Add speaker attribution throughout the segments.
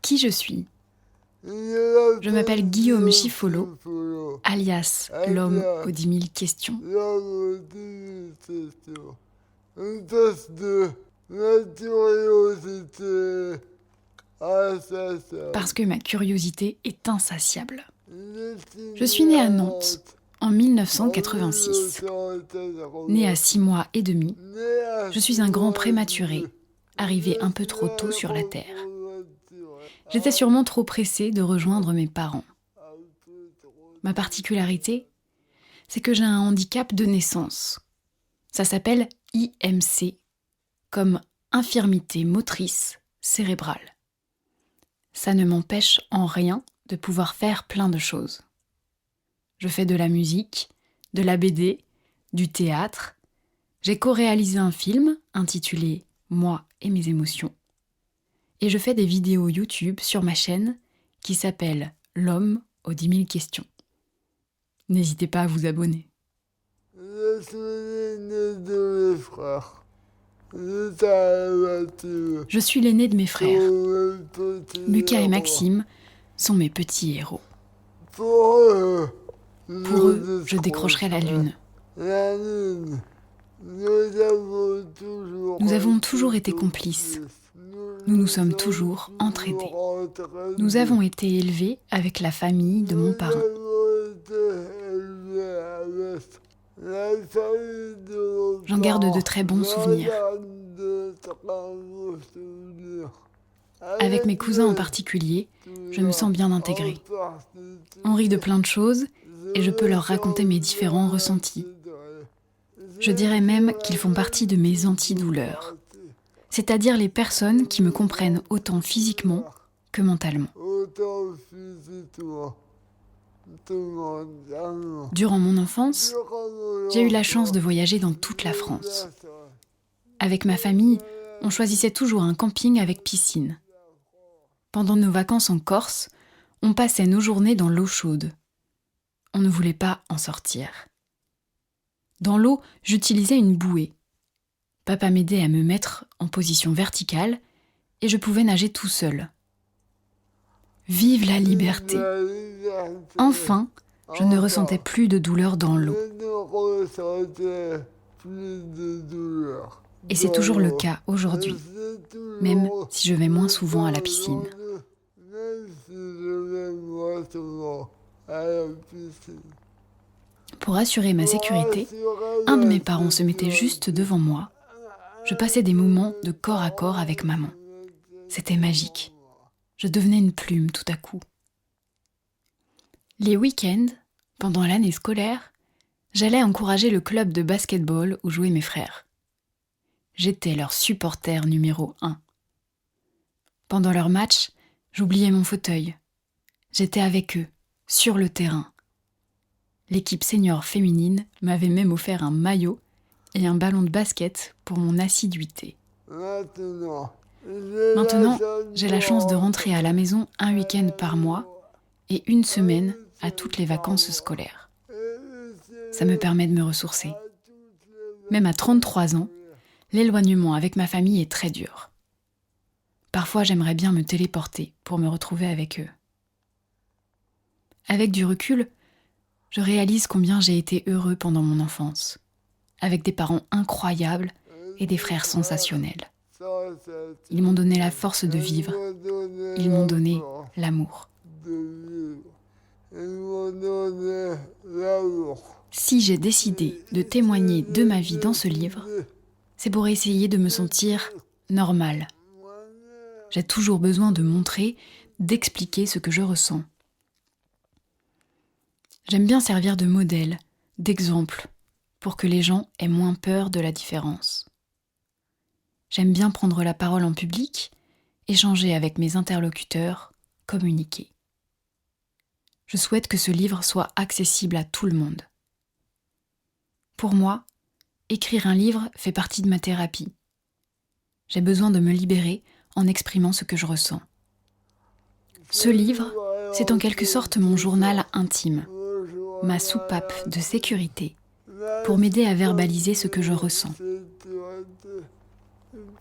Speaker 1: Qui je suis ? Je m'appelle Guillaume Chiffolo, alias l'homme aux 10 000 questions.
Speaker 2: Un test de curiosité.
Speaker 1: Parce que ma curiosité est insatiable. Je suis née à Nantes en 1986. Née à 6 mois et demi, je suis un grand prématuré, arrivé un peu trop tôt sur la Terre. J'étais sûrement trop pressée de rejoindre mes parents. Ma particularité, c'est que j'ai un handicap de naissance. Ça s'appelle IMC, comme infirmité motrice cérébrale. Ça ne m'empêche en rien de pouvoir faire plein de choses. Je fais de la musique, de la BD, du théâtre. J'ai co-réalisé un film intitulé « Moi et mes émotions ». Et je fais des vidéos YouTube sur ma chaîne qui s'appelle « L'homme aux 10 000 questions ». N'hésitez pas à vous abonner.
Speaker 2: Je suis l'aîné de mes frères.
Speaker 1: Je suis l'aîné de mes frères. Lucas et Maxime sont mes petits héros. Pour eux, je décrocherai la lune. Nous avons toujours été complices. Nous nous sommes toujours entraidés. Nous avons été élevés avec la famille de mon parrain. J'en garde de très bons souvenirs. Avec mes cousins en particulier, je me sens bien intégrée. On rit de plein de choses et je peux leur raconter mes différents ressentis. Je dirais même qu'ils font partie de mes antidouleurs, c'est-à-dire les personnes qui me comprennent autant physiquement que mentalement. Durant mon enfance, j'ai eu la chance de voyager dans toute la France. Avec ma famille, on choisissait toujours un camping avec piscine. Pendant nos vacances en Corse, on passait nos journées dans l'eau chaude. On ne voulait pas en sortir. Dans l'eau, j'utilisais une bouée. Papa m'aidait à me mettre en position verticale et je pouvais nager tout seul. Vive la liberté! Enfin, je ne ressentais plus de douleur dans l'eau. Et c'est toujours le cas aujourd'hui, même si je vais moins souvent à la piscine. Pour assurer ma sécurité, un de mes parents se mettait juste devant moi. Je passais des moments de corps à corps avec maman. C'était magique. Je devenais une plume tout à coup. Les week-ends, pendant l'année scolaire, j'allais encourager le club de basket-ball où jouaient mes frères. J'étais leur supporter numéro 1. Pendant leur match, j'oubliais mon fauteuil. J'étais avec eux, sur le terrain. L'équipe senior féminine m'avait même offert un maillot et un ballon de basket pour mon assiduité. Maintenant, j'ai la chance de rentrer à la maison un week-end par mois et une semaine à toutes les vacances scolaires. Ça me permet de me ressourcer. Même à 33 ans, l'éloignement avec ma famille est très dur. Parfois, j'aimerais bien me téléporter pour me retrouver avec eux. Avec du recul, je réalise combien j'ai été heureux pendant mon enfance, avec des parents incroyables et des frères sensationnels. Ils m'ont donné la force de vivre, ils m'ont donné l'amour. Si j'ai décidé de témoigner de ma vie dans ce livre, c'est pour essayer de me sentir normale. J'ai toujours besoin de montrer, d'expliquer ce que je ressens. J'aime bien servir de modèle, d'exemple, pour que les gens aient moins peur de la différence. J'aime bien prendre la parole en public, échanger avec mes interlocuteurs, communiquer. Je souhaite que ce livre soit accessible à tout le monde. Pour moi, écrire un livre fait partie de ma thérapie. J'ai besoin de me libérer en exprimant ce que je ressens. Ce livre, c'est en quelque sorte mon journal intime, ma soupape de sécurité, pour m'aider à verbaliser ce que je ressens.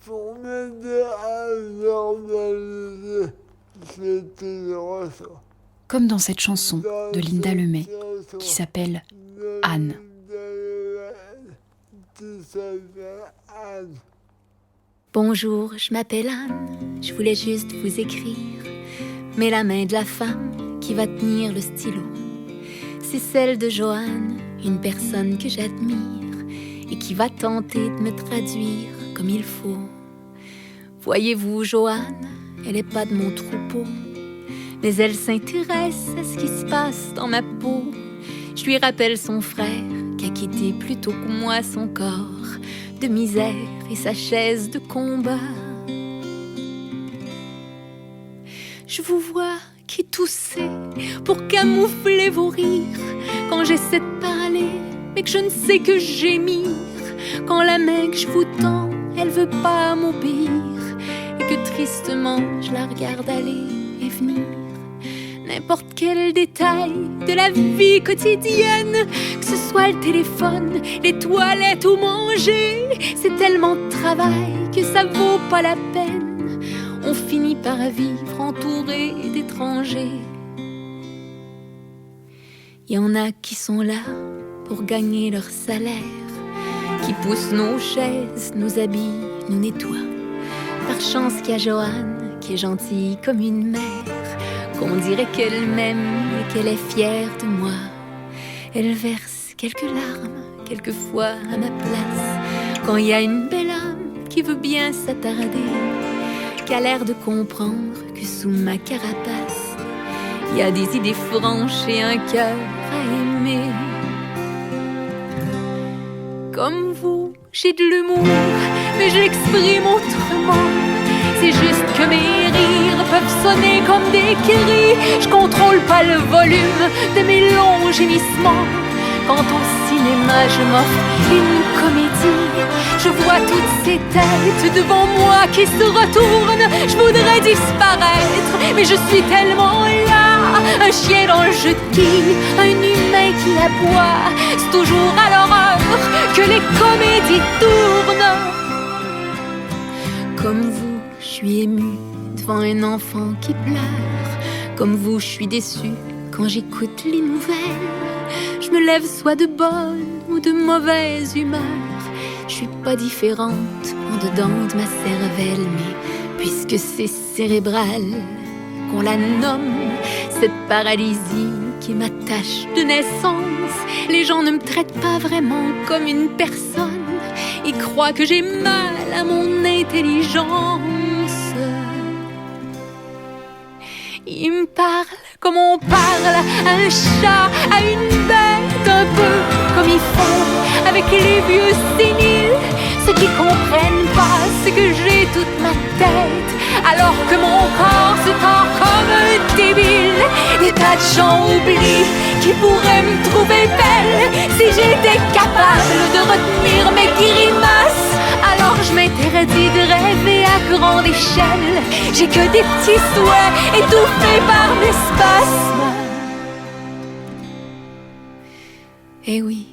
Speaker 2: pour m'aider à normaliser cette situation.
Speaker 1: Comme dans cette chanson de Linda Lemay qui s'appelle Anne.
Speaker 3: Bonjour, je m'appelle Anne, je voulais juste vous écrire. Mais la main de la femme qui va tenir le stylo, c'est celle de Joanne, une personne que j'admire et qui va tenter de me traduire comme il faut. Voyez-vous, Joanne, elle est pas de mon troupeau, mais elle s'intéresse à ce qui se passe dans ma peau. Je lui rappelle son frère qui a quitté plus tôt que moi son corps de misère et sa chaise de combat. Je vous vois qui toussez pour camoufler vos rires quand j'essaie de parler, mais que je ne sais que gémir. Quand la main que je vous tends, elle veut pas m'obéir, et que tristement je la regarde aller et venir. N'importe quel détail de la vie quotidienne, que ce soit le téléphone, les toilettes ou manger, c'est tellement de travail que ça vaut pas la peine. On finit par vivre entouré d'étrangers. Il y en a qui sont là pour gagner leur salaire, qui poussent nos chaises, nous habillent, nous nettoient. Par chance qu'il y a Joanne qui est gentille comme une mère, qu'on dirait qu'elle m'aime et qu'elle est fière de moi. Elle verse quelques larmes, quelquefois à ma place, quand il y a une belle âme qui veut bien s'attarder, qui a l'air de comprendre que sous ma carapace, il y a des idées franches et un cœur à aimer. Comme vous, j'ai de l'humour, mais je l'exprime autrement. C'est juste que mes rires peuvent sonner comme des cris. Je contrôle pas le volume de mes longs gémissements. Quand au cinéma je m'offre une comédie, je vois toutes ces têtes devant moi qui se retournent. Je voudrais disparaître, mais je suis tellement là. Un chien dans le jeu de quilles, un humain qui aboie. C'est toujours à l'horreur que les comédies tournent. Comme vous, je suis émue devant un enfant qui pleure. Comme vous, je suis déçue quand j'écoute les nouvelles. Je me lève soit de bonne ou de mauvaise humeur. Je suis pas différente en dedans de ma cervelle, mais puisque c'est cérébral qu'on la nomme, cette paralysie qui m'attache de naissance, les gens ne me traitent pas vraiment comme une personne. Ils croient que j'ai mal à mon intelligence. Ils me parlent comme on parle à un chat, à une bête, un peu comme ils font avec les vieux séniles. Ceux qui comprennent pas, c'est que j'ai toute ma tête, alors que mon corps se tord comme un débile. Des tas de gens oublient qui pourraient me trouver belle si j'étais capable de retenir mes grimaces. Alors je m'interdis de rêver à grande échelle. J'ai que des petits souhaits étouffés par mes spasmes. Eh oui,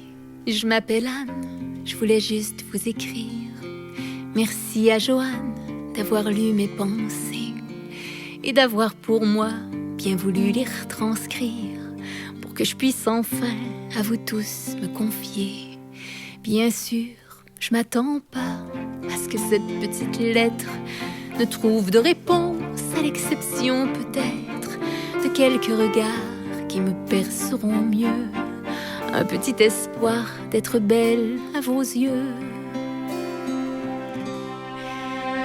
Speaker 3: je m'appelle Anne, je voulais juste vous écrire. Merci à Joanne d'avoir lu mes pensées et d'avoir pour moi bien voulu les retranscrire, pour que je puisse enfin à vous tous me confier. Bien sûr, je m'attends pas à ce que cette petite lettre ne trouve de réponse, à l'exception peut-être de quelques regards qui me perceront mieux. Un petit espoir d'être belle à vos yeux.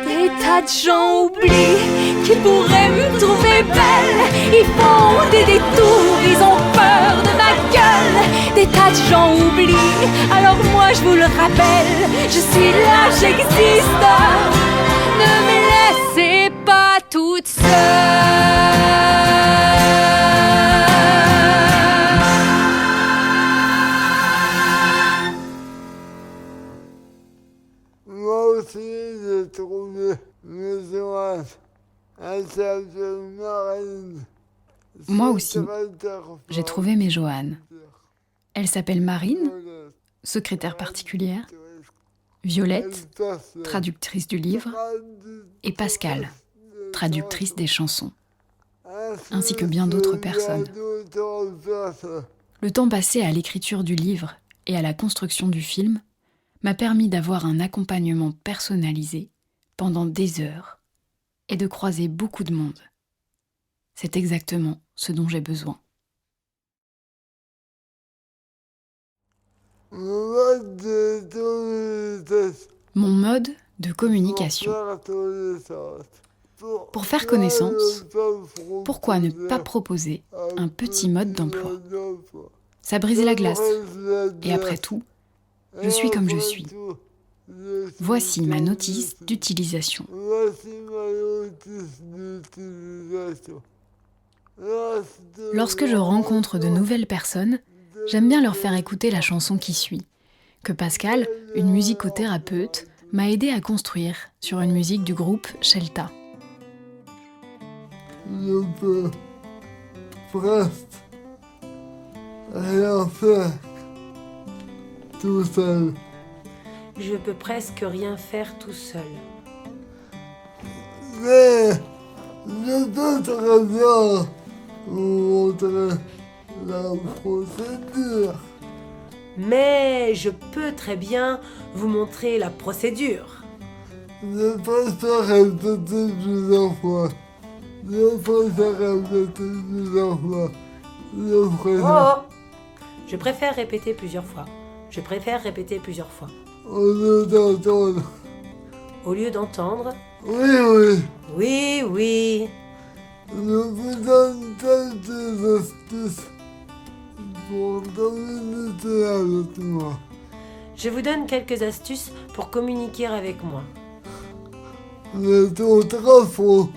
Speaker 3: Des tas de gens oublient qui pourraient me trouver belle. Ils font des détours, ils ont peur de ma gueule. Des tas de gens oublient, alors moi je vous le rappelle, je suis là, j'existe. Ne me laissez pas toute seule.
Speaker 2: Moi aussi, j'ai trouvé mes Joanne. Elle s'appelle Marine.
Speaker 1: Moi aussi, j'ai trouvé mes Joanne. Elle s'appelle Marine, secrétaire particulière, Violette, traductrice du livre, et Pascal, traductrice des chansons, ainsi que bien d'autres personnes. Le temps passé à l'écriture du livre et à la construction du film m'a permis d'avoir un accompagnement personnalisé pendant des heures et de croiser beaucoup de monde. C'est exactement ce dont j'ai besoin. Mon mode de communication. Pour faire connaissance, pourquoi ne pas proposer un petit mode d'emploi ? Ça brise la glace. Et après tout, je suis comme je suis. Voici ma notice d'utilisation. Lorsque je rencontre de nouvelles personnes, j'aime bien leur faire écouter la chanson qui suit, que Pascal, une musicothérapeute, m'a aidé à construire sur une musique du groupe Shelta.
Speaker 2: Je peux presque rien faire tout seul.
Speaker 4: Je peux presque rien faire tout seul.
Speaker 2: Mais je peux très bien vous montrer la procédure.
Speaker 4: Mais je peux très bien vous montrer la procédure.
Speaker 2: Je préfère répéter plusieurs fois. Je préfère répéter plusieurs fois.
Speaker 4: Je préfère répéter plusieurs fois. Je préfère répéter plusieurs fois.
Speaker 2: Au lieu d'entendre.
Speaker 4: Au lieu d'entendre.
Speaker 2: Oui.
Speaker 4: Oui, oui.
Speaker 2: Je vous donne quelques astuces pour communiquer avec moi.
Speaker 4: Je vous donne quelques astuces pour communiquer avec moi.
Speaker 2: Les autres font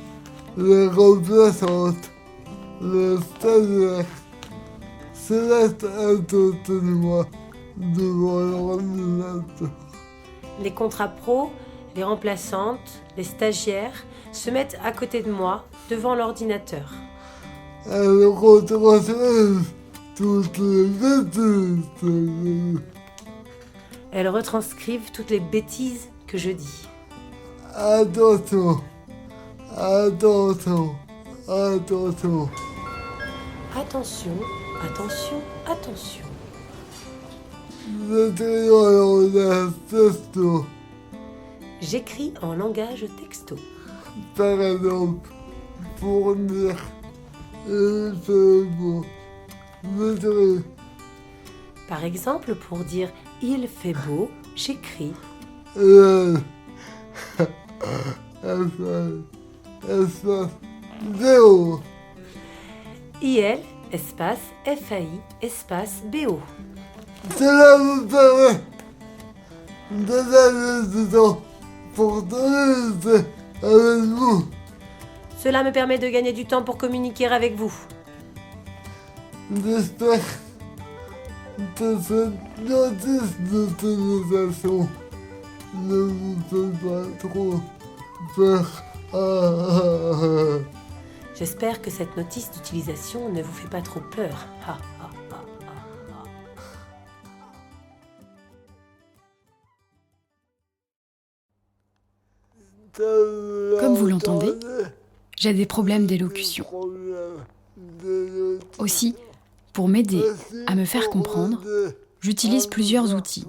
Speaker 2: les remplaçantes, les stagiaires. Céleste est au-dessus de moi, devant l'ordinateur.
Speaker 4: Les contrats pros, les remplaçantes, les stagiaires se mettent à côté de moi, devant l'ordinateur.
Speaker 2: Elles retranscrivent toutes les bêtises.
Speaker 4: Elles retranscrivent toutes les bêtises que je dis.
Speaker 2: Attention, attention, attention.
Speaker 4: Attention, attention, attention. J'écris en langage texto.
Speaker 2: Par exemple, pour dire il fait beau.
Speaker 4: Par exemple, pour dire il fait beau, j'écris
Speaker 2: espace BO.
Speaker 4: IL, espace, FAI, espace, BO.
Speaker 2: Cela me permet de gagner du temps pour communiquer avec vous.
Speaker 4: Cela me permet de gagner du temps pour communiquer avec vous.
Speaker 2: J'espère que cette notice d'utilisation ne vous fait pas trop peur.
Speaker 4: J'espère que cette notice d'utilisation ne vous fait pas trop peur. Ha, ha, ha, ha.
Speaker 1: Comme vous l'entendez, j'ai des problèmes d'élocution. Aussi, pour m'aider à me faire comprendre, j'utilise plusieurs outils.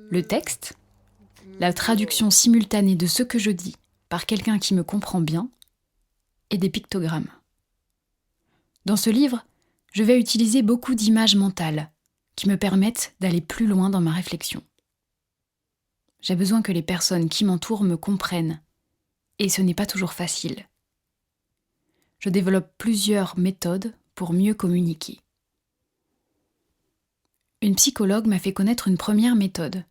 Speaker 1: Le texte, la traduction simultanée de ce que je dis par quelqu'un qui me comprend bien, et des pictogrammes. Dans ce livre, je vais utiliser beaucoup d'images mentales qui me permettent d'aller plus loin dans ma réflexion. J'ai besoin que les personnes qui m'entourent me comprennent, et ce n'est pas toujours facile. Je développe plusieurs méthodes pour mieux communiquer. Une psychologue m'a fait connaître une première méthode.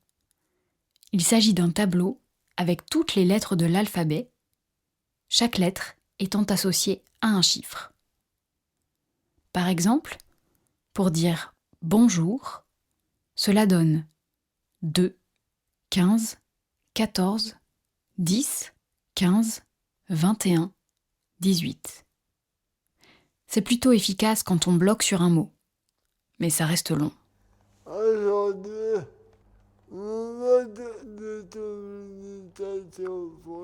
Speaker 1: Il s'agit d'un tableau avec toutes les lettres de l'alphabet, chaque lettre étant associée à un chiffre. Par exemple, pour dire « bonjour », cela donne 2, 15, 14, 10, 15, 21, 18. C'est plutôt efficace quand on bloque sur un mot, mais ça reste long.
Speaker 2: Aujourd'hui,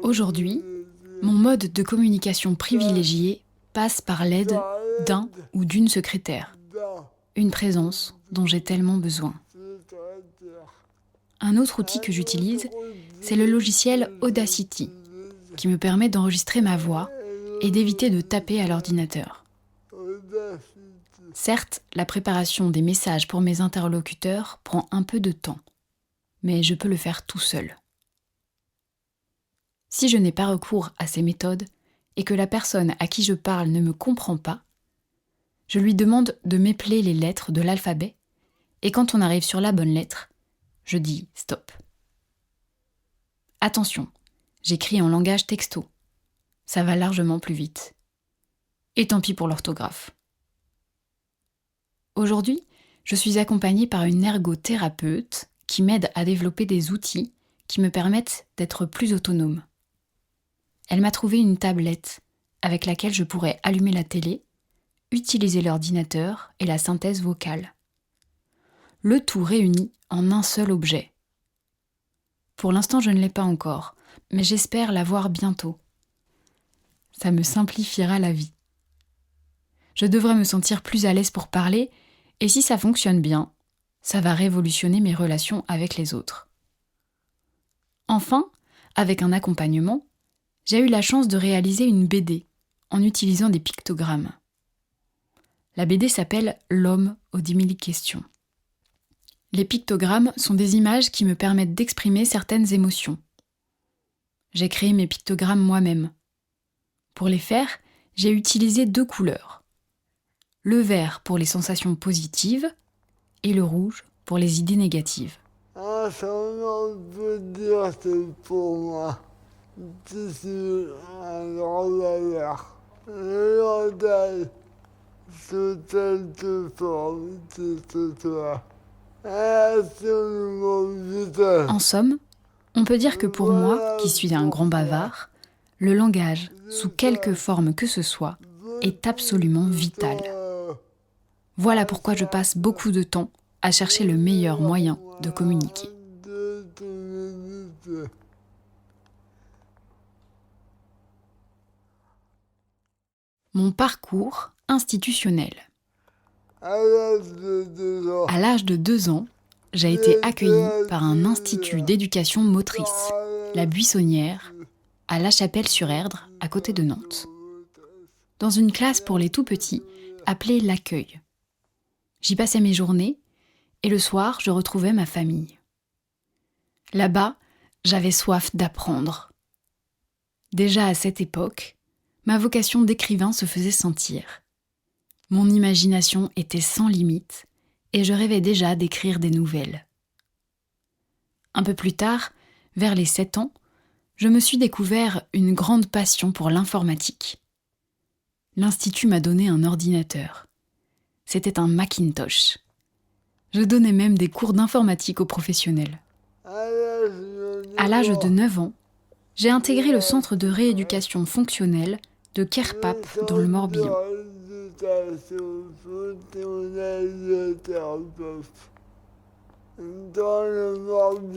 Speaker 1: Aujourd'hui, mon mode de communication privilégié passe par l'aide d'un ou d'une secrétaire, une présence dont j'ai tellement besoin. Un autre outil que j'utilise, c'est le logiciel Audacity, qui me permet d'enregistrer ma voix et d'éviter de taper à l'ordinateur. Certes, la préparation des messages pour mes interlocuteurs prend un peu de temps, mais je peux le faire tout seul. Si je n'ai pas recours à ces méthodes et que la personne à qui je parle ne me comprend pas, je lui demande de m'épeler les lettres de l'alphabet et quand on arrive sur la bonne lettre, je dis stop. Attention, j'écris en langage texto. Ça va largement plus vite. Et tant pis pour l'orthographe. Aujourd'hui, je suis accompagnée par une ergothérapeute qui m'aide à développer des outils qui me permettent d'être plus autonome. Elle m'a trouvé une tablette avec laquelle je pourrais allumer la télé, utiliser l'ordinateur et la synthèse vocale. Le tout réuni en un seul objet. Pour l'instant, je ne l'ai pas encore, mais j'espère l'avoir bientôt. Ça me simplifiera la vie. Je devrais me sentir plus à l'aise pour parler, et si ça fonctionne bien, ça va révolutionner mes relations avec les autres. Enfin, avec un accompagnement, j'ai eu la chance de réaliser une BD en utilisant des pictogrammes. La BD s'appelle « L'homme aux 10 000 questions ». Les pictogrammes sont des images qui me permettent d'exprimer certaines émotions. J'ai créé mes pictogrammes moi-même. Pour les faire, j'ai utilisé 2 couleurs. Le vert pour les sensations positives et le rouge pour les idées négatives.
Speaker 2: Ah, ça on peut dire c'est pour moi. Je suis un grand valeur. Le mental, sous telle forme, c'est toi.
Speaker 1: En somme, on peut dire que pour moi, qui suis un grand bavard, le langage, sous quelque forme que ce soit, est absolument vital. Voilà pourquoi je passe beaucoup de temps à chercher le meilleur moyen de communiquer. Mon parcours institutionnel. À l'âge de 2 ans, j'ai été accueillie par un institut d'éducation motrice, la Buissonnière, à La Chapelle-sur-Erdre, à côté de Nantes. Dans une classe pour les tout-petits, appelée l'accueil. J'y passais mes journées, et le soir, je retrouvais ma famille. Là-bas, j'avais soif d'apprendre. Déjà à cette époque, ma vocation d'écrivain se faisait sentir. Mon imagination était sans limite et je rêvais déjà d'écrire des nouvelles. Un peu plus tard, vers les 7 ans, je me suis découvert une grande passion pour l'informatique. L'institut m'a donné un ordinateur. C'était un Macintosh. Je donnais même des cours d'informatique aux professionnels. À l'âge de 9 ans, j'ai intégré le centre de rééducation fonctionnelle de Kerpap dans le Morbihan.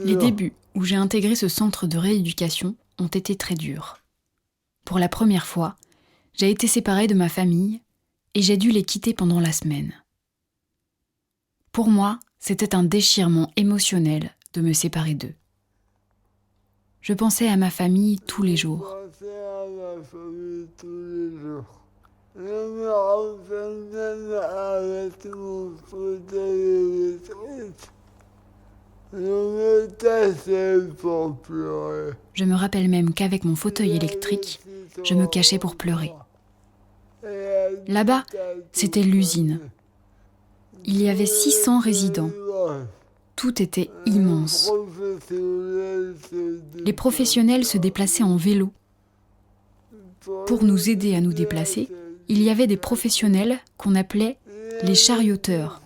Speaker 1: Les débuts où j'ai intégré ce centre de rééducation ont été très durs. Pour la première fois, j'ai été séparée de ma famille et j'ai dû les quitter pendant la semaine. Pour moi, c'était un déchirement émotionnel de me séparer d'eux. Je pensais à ma famille tous les jours. Je me rappelle même avec mon fauteuil électrique. Je me cachais pour pleurer. Je me rappelle même qu'avec mon fauteuil électrique, je me cachais pour pleurer. Là-bas, c'était l'usine. Il y avait 600 résidents. Tout était immense. Les professionnels se déplaçaient en vélo. Pour nous aider à nous déplacer, il y avait des professionnels qu'on appelait les charioteurs.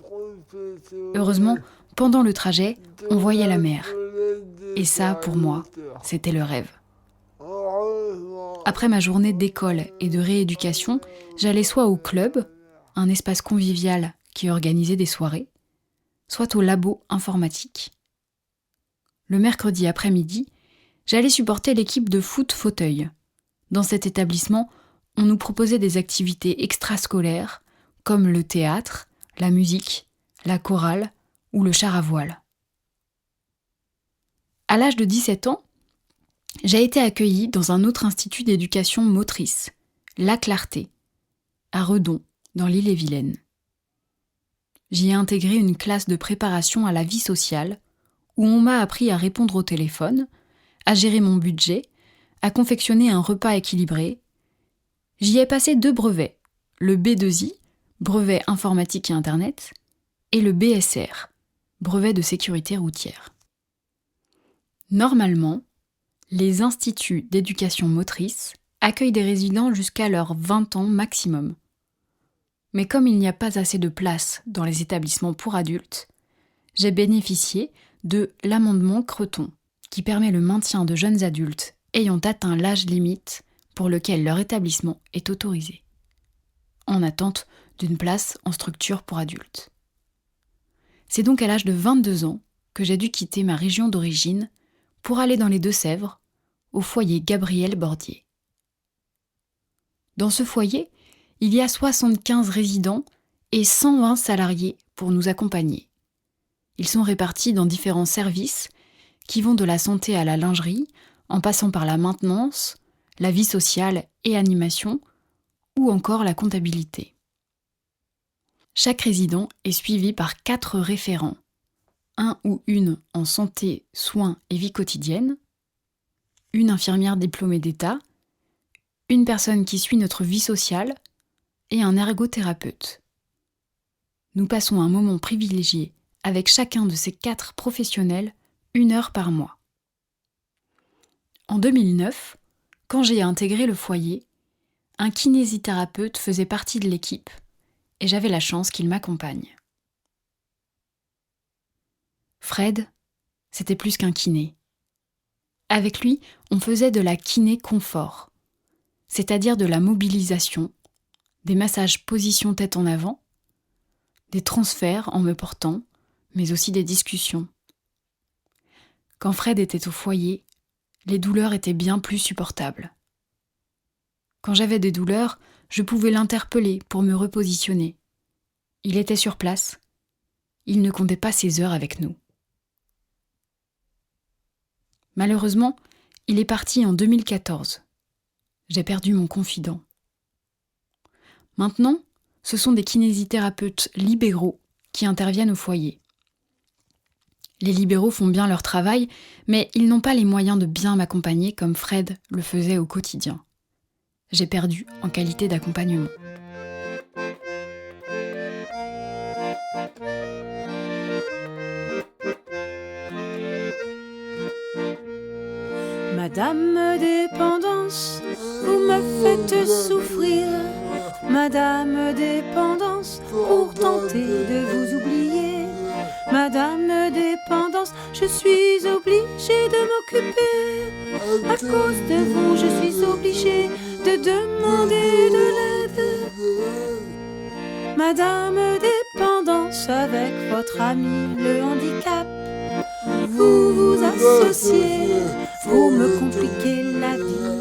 Speaker 1: Heureusement, pendant le trajet, on voyait la mer. Et ça, pour moi, c'était le rêve. Après ma journée d'école et de rééducation, j'allais soit au club, un espace convivial qui organisait des soirées, soit au labo informatique. Le mercredi après-midi, j'allais supporter l'équipe de foot fauteuil. Dans cet établissement, on nous proposait des activités extrascolaires comme le théâtre, la musique, la chorale ou le char à voile. À l'âge de 17 ans, j'ai été accueillie dans un autre institut d'éducation motrice, La Clarté, à Redon, dans l'Ille-et-Vilaine. J'y ai intégré une classe de préparation à la vie sociale où on m'a appris à répondre au téléphone, à gérer mon budget, à confectionner un repas équilibré. J'y ai passé 2 brevets, le B2I, brevet informatique et Internet, et le BSR, brevet de sécurité routière. Normalement, les instituts d'éducation motrice accueillent des résidents jusqu'à leurs 20 ans maximum. Mais comme il n'y a pas assez de place dans les établissements pour adultes, j'ai bénéficié de l'amendement Creton, qui permet le maintien de jeunes adultes ayant atteint l'âge limite pour lequel leur établissement est autorisé, en attente d'une place en structure pour adultes. C'est donc à l'âge de 22 ans que j'ai dû quitter ma région d'origine pour aller dans les Deux-Sèvres, au foyer Gabriel Bordier. Dans ce foyer, il y a 75 résidents et 120 salariés pour nous accompagner. Ils sont répartis dans différents services qui vont de la santé à la lingerie, en passant par la maintenance, la vie sociale et animation, ou encore la comptabilité. Chaque résident est suivi par 4 référents, un ou une en santé, soins et vie quotidienne, une infirmière diplômée d'État, une personne qui suit notre vie sociale et un ergothérapeute. Nous passons un moment privilégié avec chacun de ces 4 professionnels 1 heure par mois. En 2009, quand j'ai intégré le foyer, un kinésithérapeute faisait partie de l'équipe et j'avais la chance qu'il m'accompagne. Fred, c'était plus qu'un kiné. Avec lui, on faisait de la kiné confort, c'est-à-dire de la mobilisation, des massages position tête en avant, des transferts en me portant, mais aussi des discussions. Quand Fred était au foyer, les douleurs étaient bien plus supportables. Quand j'avais des douleurs, je pouvais l'interpeller pour me repositionner. Il était sur place. Il ne comptait pas ses heures avec nous. Malheureusement, il est parti en 2014. J'ai perdu mon confident. Maintenant, ce sont des kinésithérapeutes libéraux qui interviennent au foyer. Les libéraux font bien leur travail, mais ils n'ont pas les moyens de bien m'accompagner comme Fred le faisait au quotidien. J'ai perdu en qualité d'accompagnement.
Speaker 4: Madame Dépendance, vous me faites souffrir. Madame Dépendance, pour tenter de vous oublier. Madame Dépendance, je suis obligée de m'occuper. À cause de vous, je suis obligée de demander de l'aide. Madame Dépendance, avec votre ami le handicap, vous vous associez pour me compliquer la vie.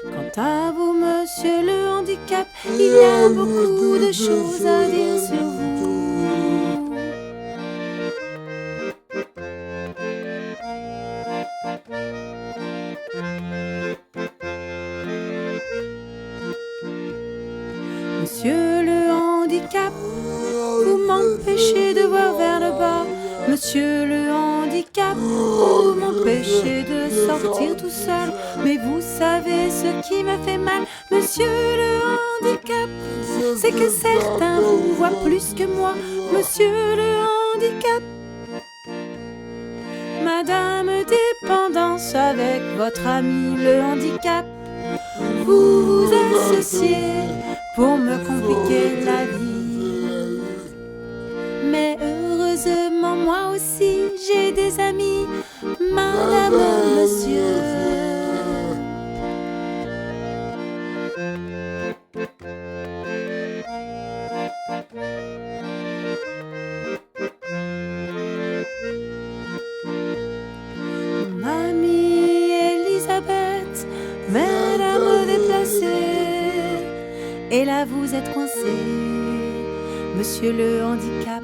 Speaker 4: Quant à vous, monsieur le handicap, il y a beaucoup de choses à dire sur vous. Monsieur le handicap, vous m'empêchez de voir vers le bas. Monsieur le handicap, vous m'empêchez de sortir tout seul. Mais vous savez ce qui me fait mal, monsieur le handicap, c'est que certains vous voient plus que moi, monsieur le handicap. Madame Dépendance, avec votre ami le handicap, vous vous associez pour me compliquer la vie. Mais heureusement, moi aussi, j'ai des amis, madame, monsieur. Et là vous êtes coincé, monsieur le handicap.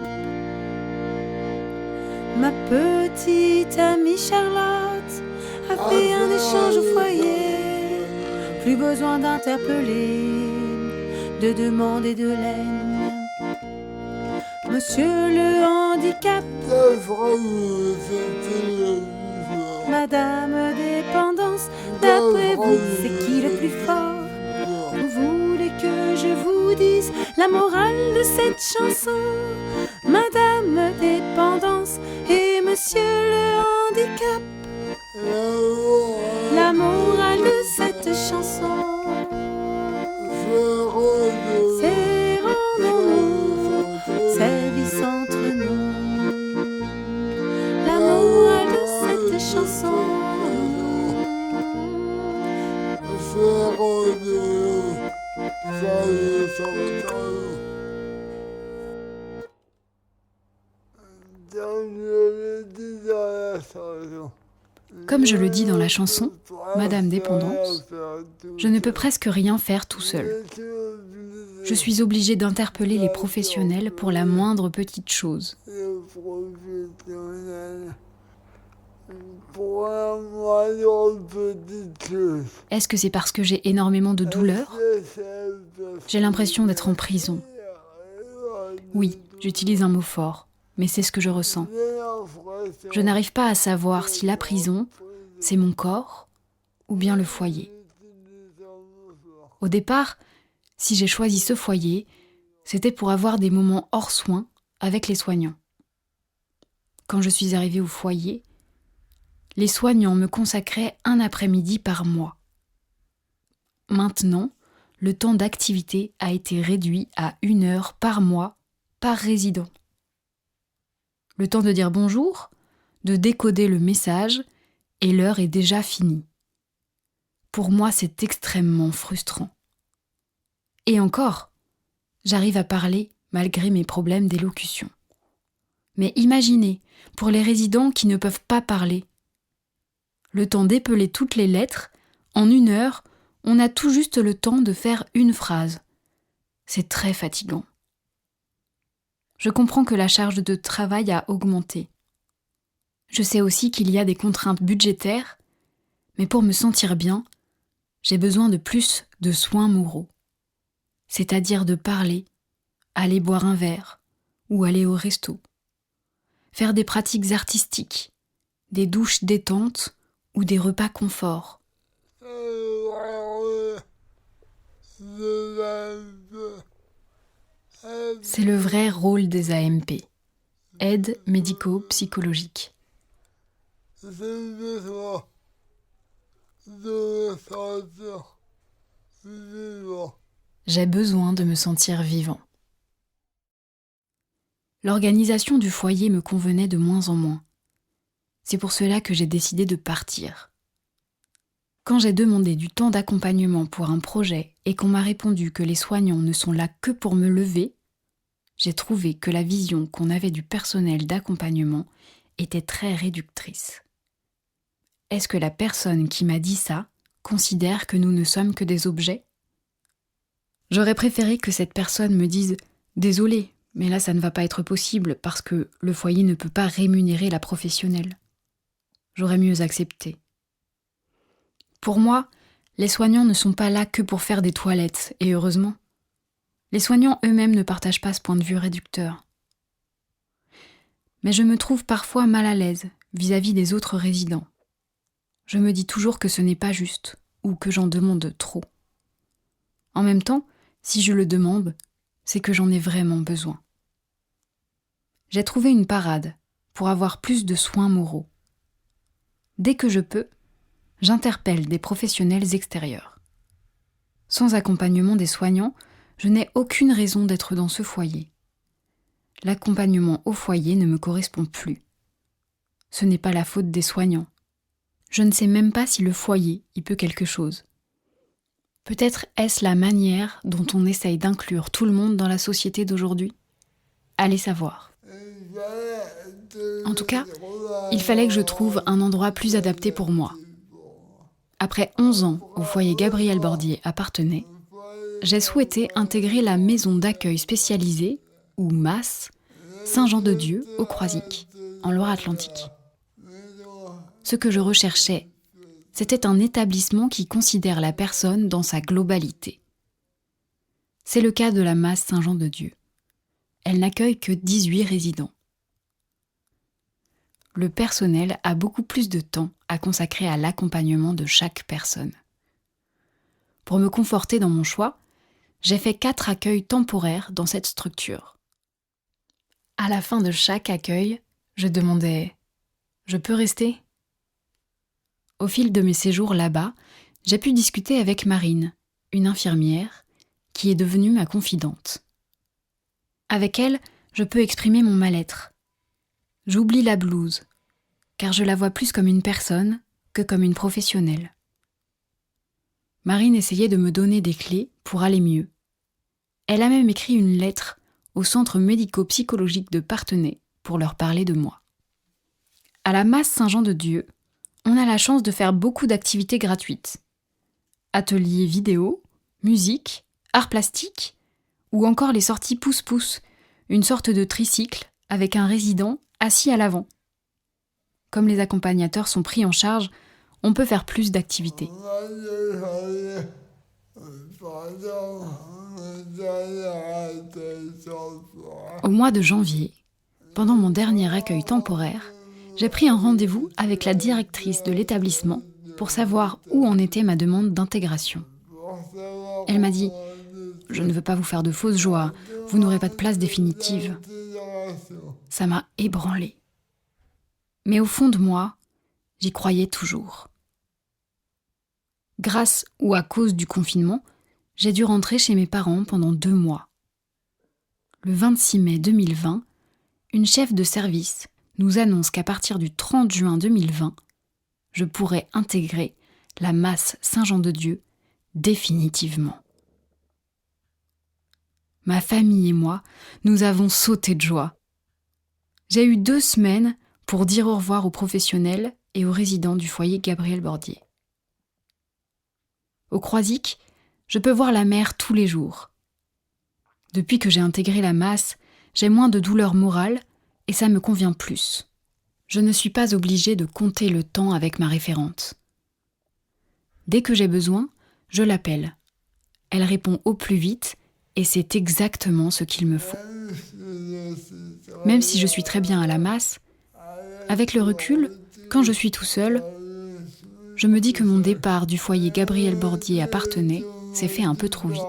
Speaker 4: Ma petite amie Charlotte a fait un échange au foyer. Plus besoin d'interpeller, de demander de l'aide. Monsieur le handicap, Madame dépendance, d'après vous, c'est qui le plus fort? Vous voulez que je vous dise la morale de cette chanson? Madame dépendance et monsieur le handicap. La morale de cette chanson, c'est rendons-nous service entre nous. La morale de cette chanson, c'est rendons-nous service entre nous.
Speaker 1: Comme je le dis dans la chanson, Madame Dépendance, je ne peux presque rien faire tout seul. Je suis obligée d'interpeller les professionnels pour la moindre petite chose. Est-ce que c'est parce que j'ai énormément de douleur? J'ai l'impression d'être en prison. Oui, j'utilise un mot fort, mais c'est ce que je ressens. Je n'arrive pas à savoir si la prison, c'est mon corps ou bien le foyer. Au départ, si j'ai choisi ce foyer, c'était pour avoir des moments hors soins avec les soignants. Quand je suis arrivée au foyer, les soignants me consacraient un après-midi par mois. Maintenant, le temps d'activité a été réduit à 1 heure par mois par résident. Le temps de dire bonjour, de décoder le message, et l'heure est déjà finie. Pour moi, c'est extrêmement frustrant. Et encore, j'arrive à parler malgré mes problèmes d'élocution. Mais imaginez, pour les résidents qui ne peuvent pas parler, le temps d'épeler toutes les lettres, en 1 heure, on a tout juste le temps de faire une phrase. C'est très fatigant. Je comprends que la charge de travail a augmenté. Je sais aussi qu'il y a des contraintes budgétaires, mais pour me sentir bien, j'ai besoin de plus de soins moraux. C'est-à-dire de parler, aller boire un verre ou aller au resto. Faire des pratiques artistiques, des douches détentes ou des repas confort. C'est le vrai rôle des AMP, aide médico-psychologique. J'ai besoin de me sentir vivant. L'organisation du foyer me convenait de moins en moins. C'est pour cela que j'ai décidé de partir. Quand j'ai demandé du temps d'accompagnement pour un projet et qu'on m'a répondu que les soignants ne sont là que pour me lever, j'ai trouvé que la vision qu'on avait du personnel d'accompagnement était très réductrice. Est-ce que la personne qui m'a dit ça considère que nous ne sommes que des objets? J'aurais préféré que cette personne me dise « Désolé, mais là ça ne va pas être possible parce que le foyer ne peut pas rémunérer la professionnelle. » J'aurais mieux accepté. Pour moi, les soignants ne sont pas là que pour faire des toilettes, et heureusement. Les soignants eux-mêmes ne partagent pas ce point de vue réducteur. Mais je me trouve parfois mal à l'aise vis-à-vis des autres résidents. Je me dis toujours que ce n'est pas juste, ou que j'en demande trop. En même temps, si je le demande, c'est que j'en ai vraiment besoin. J'ai trouvé une parade pour avoir plus de soins moraux. Dès que je peux, j'interpelle des professionnels extérieurs. Sans accompagnement des soignants, je n'ai aucune raison d'être dans ce foyer. L'accompagnement au foyer ne me correspond plus. Ce n'est pas la faute des soignants. Je ne sais même pas si le foyer y peut quelque chose. Peut-être est-ce la manière dont on essaye d'inclure tout le monde dans la société d'aujourd'hui? Allez savoir. En tout cas, il fallait que je trouve un endroit plus adapté pour moi. Après 11 ans au foyer Gabriel Bordier à Parthenay, j'ai souhaité intégrer la maison d'accueil spécialisée, ou MAS, Saint-Jean-de-Dieu, au Croisic, en Loire-Atlantique. Ce que je recherchais, c'était un établissement qui considère la personne dans sa globalité. C'est le cas de la MAS Saint-Jean-de-Dieu. Elle n'accueille que 18 résidents. Le personnel a beaucoup plus de temps à consacrer à l'accompagnement de chaque personne. Pour me conforter dans mon choix, j'ai fait 4 accueils temporaires dans cette structure. À la fin de chaque accueil, je demandais « Je peux rester ?» Au fil de mes séjours là-bas, j'ai pu discuter avec Marine, une infirmière, qui est devenue ma confidente. Avec elle, je peux exprimer mon mal-être. J'oublie la blouse, car je la vois plus comme une personne que comme une professionnelle. Marine essayait de me donner des clés pour aller mieux. Elle a même écrit une lettre au centre médico-psychologique de Parthenay pour leur parler de moi. À la MAS Saint-Jean-de-Dieu, on a la chance de faire beaucoup d'activités gratuites. Ateliers vidéo, musique, arts plastiques, ou encore les sorties pousse-pousse, une sorte de tricycle avec un résident assis à l'avant. Comme les accompagnateurs sont pris en charge, on peut faire plus d'activités. Au mois de janvier, pendant mon dernier accueil temporaire, j'ai pris un rendez-vous avec la directrice de l'établissement pour savoir où en était ma demande d'intégration. Elle m'a dit « Je ne veux pas vous faire de fausses joies, vous n'aurez pas de place définitive. » Ça m'a ébranlée. Mais au fond de moi, j'y croyais toujours. Grâce ou à cause du confinement, j'ai dû rentrer chez mes parents pendant 2 mois. Le 26 mai 2020, une chef de service nous annonce qu'à partir du 30 juin 2020, je pourrais intégrer la MAS Saint-Jean-de-Dieu définitivement. Ma famille et moi, nous avons sauté de joie. J'ai eu 2 semaines pour dire au revoir aux professionnels et aux résidents du foyer Gabriel Bordier. Au Croisic, je peux voir la mer tous les jours. Depuis que j'ai intégré la MAS, j'ai moins de douleurs morales et ça me convient plus. Je ne suis pas obligée de compter le temps avec ma référente. Dès que j'ai besoin, je l'appelle. Elle répond au plus vite et c'est exactement ce qu'il me faut. Même si je suis très bien à la MAS, avec le recul, quand je suis tout seul, je me dis que mon départ du foyer Gabriel Bordier à Parthenay s'est fait un peu trop vite.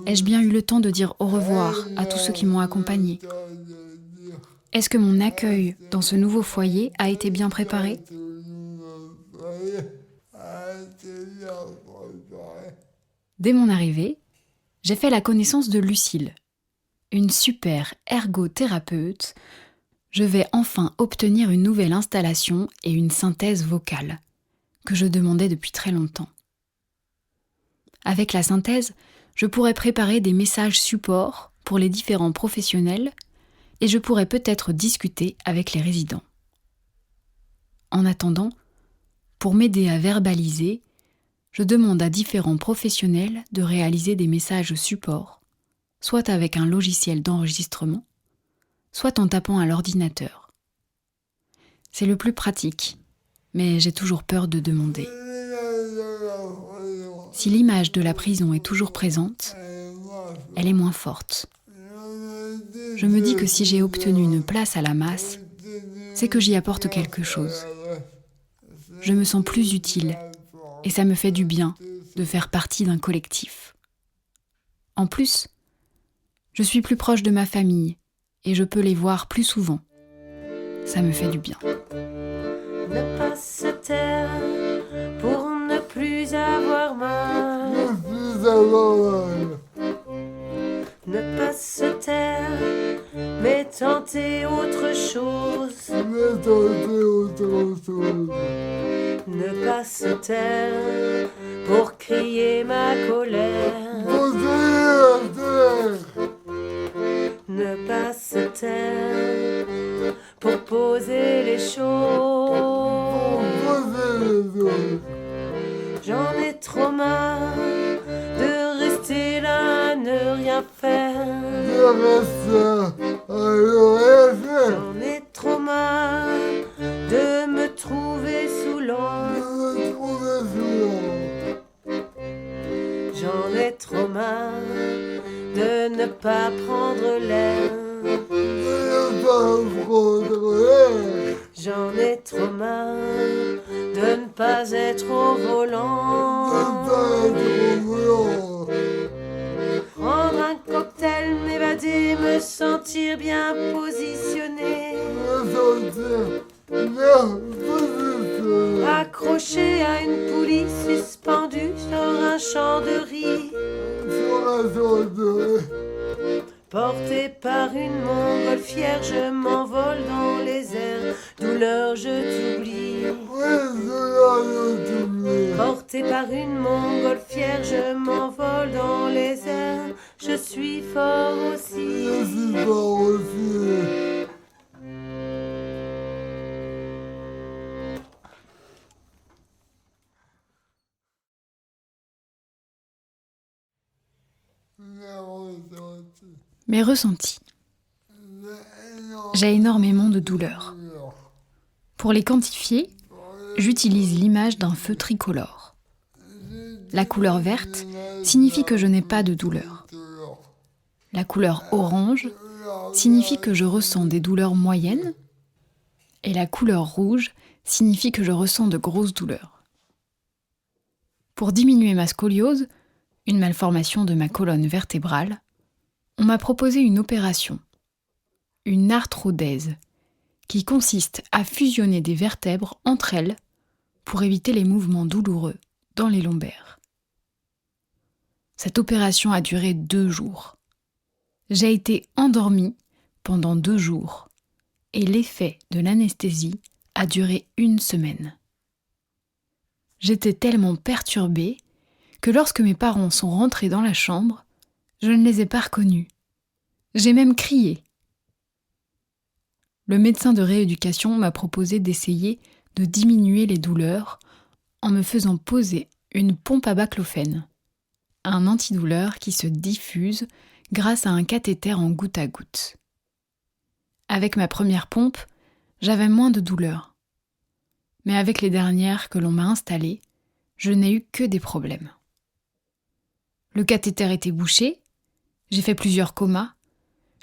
Speaker 1: Ai-je bien eu le temps de dire au revoir à tous ceux qui m'ont accompagné ? Est-ce que mon accueil dans ce nouveau foyer a été bien préparé ? Dès mon arrivée, j'ai fait la connaissance de Lucille, une super ergothérapeute. Je vais enfin obtenir une nouvelle installation et une synthèse vocale, que je demandais depuis très longtemps. Avec la synthèse, je pourrais préparer des messages supports pour les différents professionnels et je pourrais peut-être discuter avec les résidents. En attendant, pour m'aider à verbaliser, je demande à différents professionnels de réaliser des messages supports, soit avec un logiciel d'enregistrement, soit en tapant à l'ordinateur. C'est le plus pratique, mais j'ai toujours peur de demander. Si l'image de la prison est toujours présente, elle est moins forte. Je me dis que si j'ai obtenu une place à la MAS, c'est que j'y apporte quelque chose. Je me sens plus utile et ça me fait du bien de faire partie d'un collectif. En plus, je suis plus proche de ma famille et je peux les voir plus souvent. Ça me fait du bien.
Speaker 4: Ne pas se taire pour ne plus avoir mal. Ne pas se taire, mais tenter autre chose. Ne pas se taire pour crier ma colère. Ne pas se taire pour poser les choses. J'en ai trop marre de me trouver sous l'eau. J'en ai trop marre de ne pas prendre l'air. J'en ai trop marre de ne pas être au volant. Prendre un cocktail, m'évader, me sentir bien positionné. Accroché à une poulie suspendue sur un champ de riz. Porté par une montgolfière, je m'envole dans les airs. Douleur, je t'oublie. Porté par une montgolfière, je m'envole dans les airs. Je suis fort aussi.
Speaker 1: Mes ressentis. J'ai énormément de douleurs. Pour les quantifier, j'utilise l'image d'un feu tricolore. La couleur verte signifie que je n'ai pas de douleur. La couleur orange signifie que je ressens des douleurs moyennes. Et la couleur rouge signifie que je ressens de grosses douleurs. Pour diminuer ma scoliose, une malformation de ma colonne vertébrale, on m'a proposé une opération, une arthrodèse, qui consiste à fusionner des vertèbres entre elles pour éviter les mouvements douloureux dans les lombaires. Cette opération a duré 2 jours. J'ai été endormie pendant 2 jours et l'effet de l'anesthésie a duré 1 semaine. J'étais tellement perturbée que lorsque mes parents sont rentrés dans la chambre, je ne les ai pas reconnus. J'ai même crié. Le médecin de rééducation m'a proposé d'essayer de diminuer les douleurs en me faisant poser une pompe à baclofène, un antidouleur qui se diffuse grâce à un cathéter en goutte à goutte. Avec ma première pompe, j'avais moins de douleurs. Mais avec les dernières que l'on m'a installées, je n'ai eu que des problèmes. Le cathéter était bouché, j'ai fait plusieurs comas,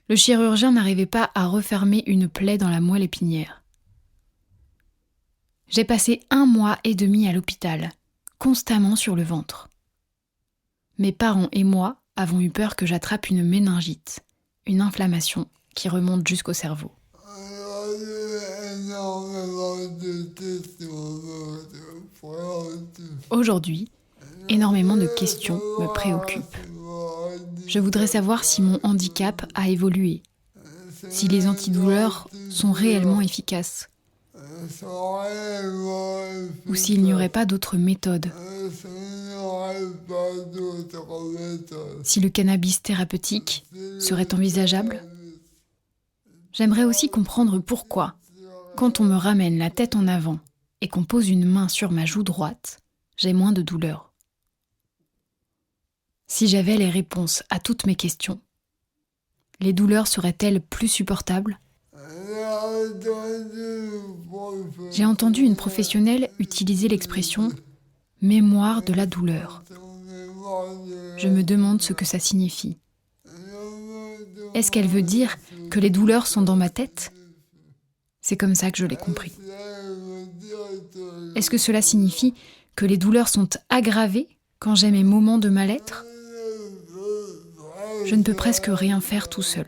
Speaker 1: le chirurgien n'arrivait pas à refermer une plaie dans la moelle épinière. J'ai passé 1 mois et demi à l'hôpital, constamment sur le ventre. Mes parents et moi avons eu peur que j'attrape une méningite, une inflammation qui remonte jusqu'au cerveau. Aujourd'hui, énormément de questions me préoccupent. Je voudrais savoir si mon handicap a évolué, si les antidouleurs sont réellement efficaces, ou s'il n'y aurait pas d'autres méthodes, si le cannabis thérapeutique serait envisageable. J'aimerais aussi comprendre pourquoi, quand on me ramène la tête en avant et qu'on pose une main sur ma joue droite, j'ai moins de douleur. Si j'avais les réponses à toutes mes questions, les douleurs seraient-elles plus supportables ? J'ai entendu une professionnelle utiliser l'expression « mémoire de la douleur ». Je me demande ce que ça signifie. Est-ce qu'elle veut dire que les douleurs sont dans ma tête ? C'est comme ça que je l'ai compris. Est-ce que cela signifie que les douleurs sont aggravées quand j'ai mes moments de mal-être ? Je ne peux presque rien faire tout seul,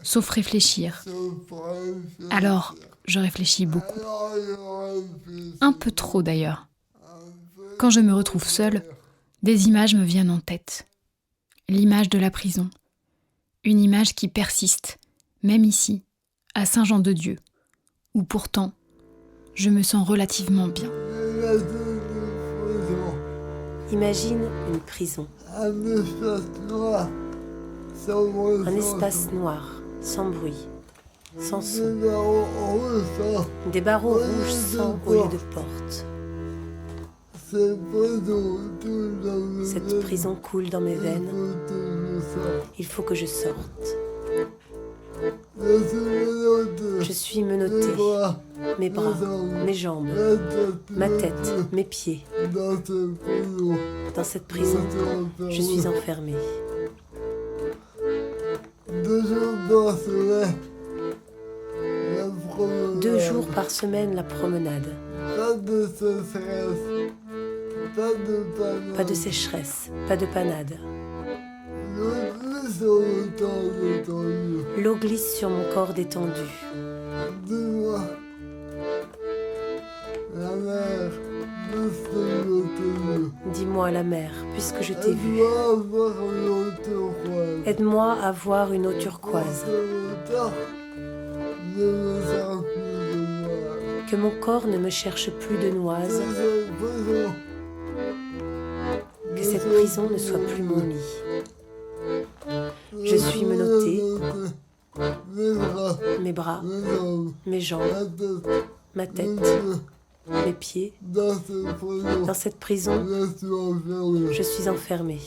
Speaker 1: sauf réfléchir. Alors, je réfléchis beaucoup. Un peu trop d'ailleurs. Quand je me retrouve seule, des images me viennent en tête. L'image de la prison. Une image qui persiste, même ici, à Saint-Jean-de-Dieu, où pourtant, je me sens relativement bien.
Speaker 4: Imagine une prison. Un espace noir, sans bruit, sans son. Des barreaux rouges sans au lieu de porte. Cette prison coule dans mes veines. Il faut que je sorte. mes bras, mes jambes, ma tête, mes pieds. Dans cette prison, je suis enfermée. 2 jours par semaine, la promenade. Pas de sécheresse, pas de panade. L'eau glisse sur mon corps détendu. Dis-moi la mer, puisque je t'ai vu. Aide-moi à voir une eau turquoise. Que mon corps ne me cherche plus de noises. Que cette prison ne soit plus mon lit. Je suis menottée. Mes bras, mes jambes, ma tête, mes pieds. Dans cette prison, je suis enfermée.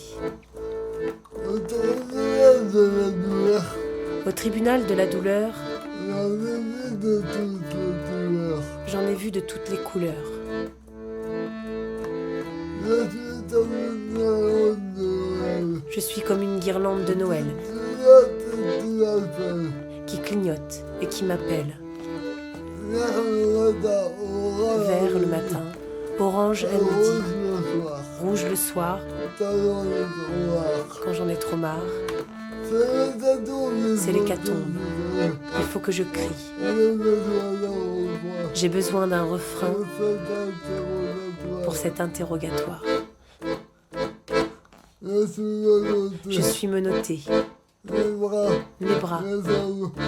Speaker 4: Au tribunal de la douleur, j'en ai vu de toutes les couleurs. Je suis comme une guirlande de Noël qui clignote et qui m'appelle. Vert le matin, orange à midi, rouge le soir, quand j'en ai trop marre. C'est l'hécatombe. Il faut que je crie. J'ai besoin d'un refrain pour cet interrogatoire. Je suis menottée. Mes bras,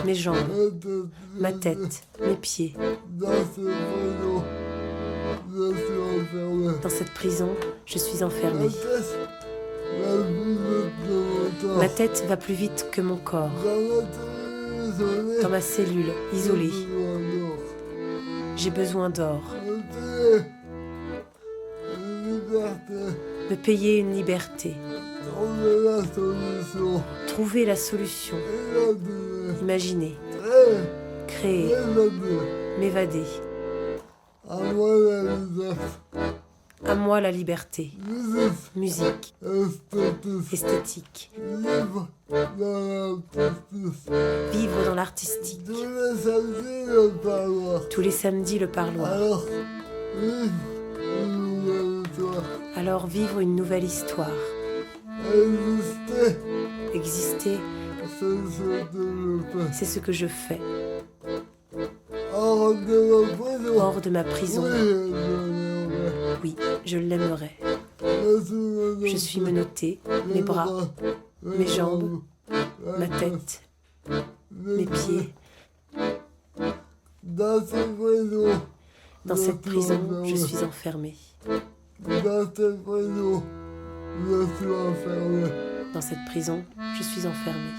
Speaker 4: mes jambes, ma tête, mes pieds. Dans cette prison, je suis enfermée. Ma tête va plus vite que mon corps. Dans ma cellule, isolée. J'ai besoin d'or. Me payer une liberté. Trouver la solution. Imaginer. Créer. M'évader. À moi la liberté. Musique. Esthétique. Vivre dans l'artistique. Tous les samedis le parloir. Alors vivre une nouvelle histoire. Exister, c'est ce que je fais. Hors de ma prison. Oui, je l'aimerais. Je suis menottée, mes bras, mes jambes, ma tête, mes pieds. Dans cette prison, je suis enfermée. Dans cette prison, je suis enfermée.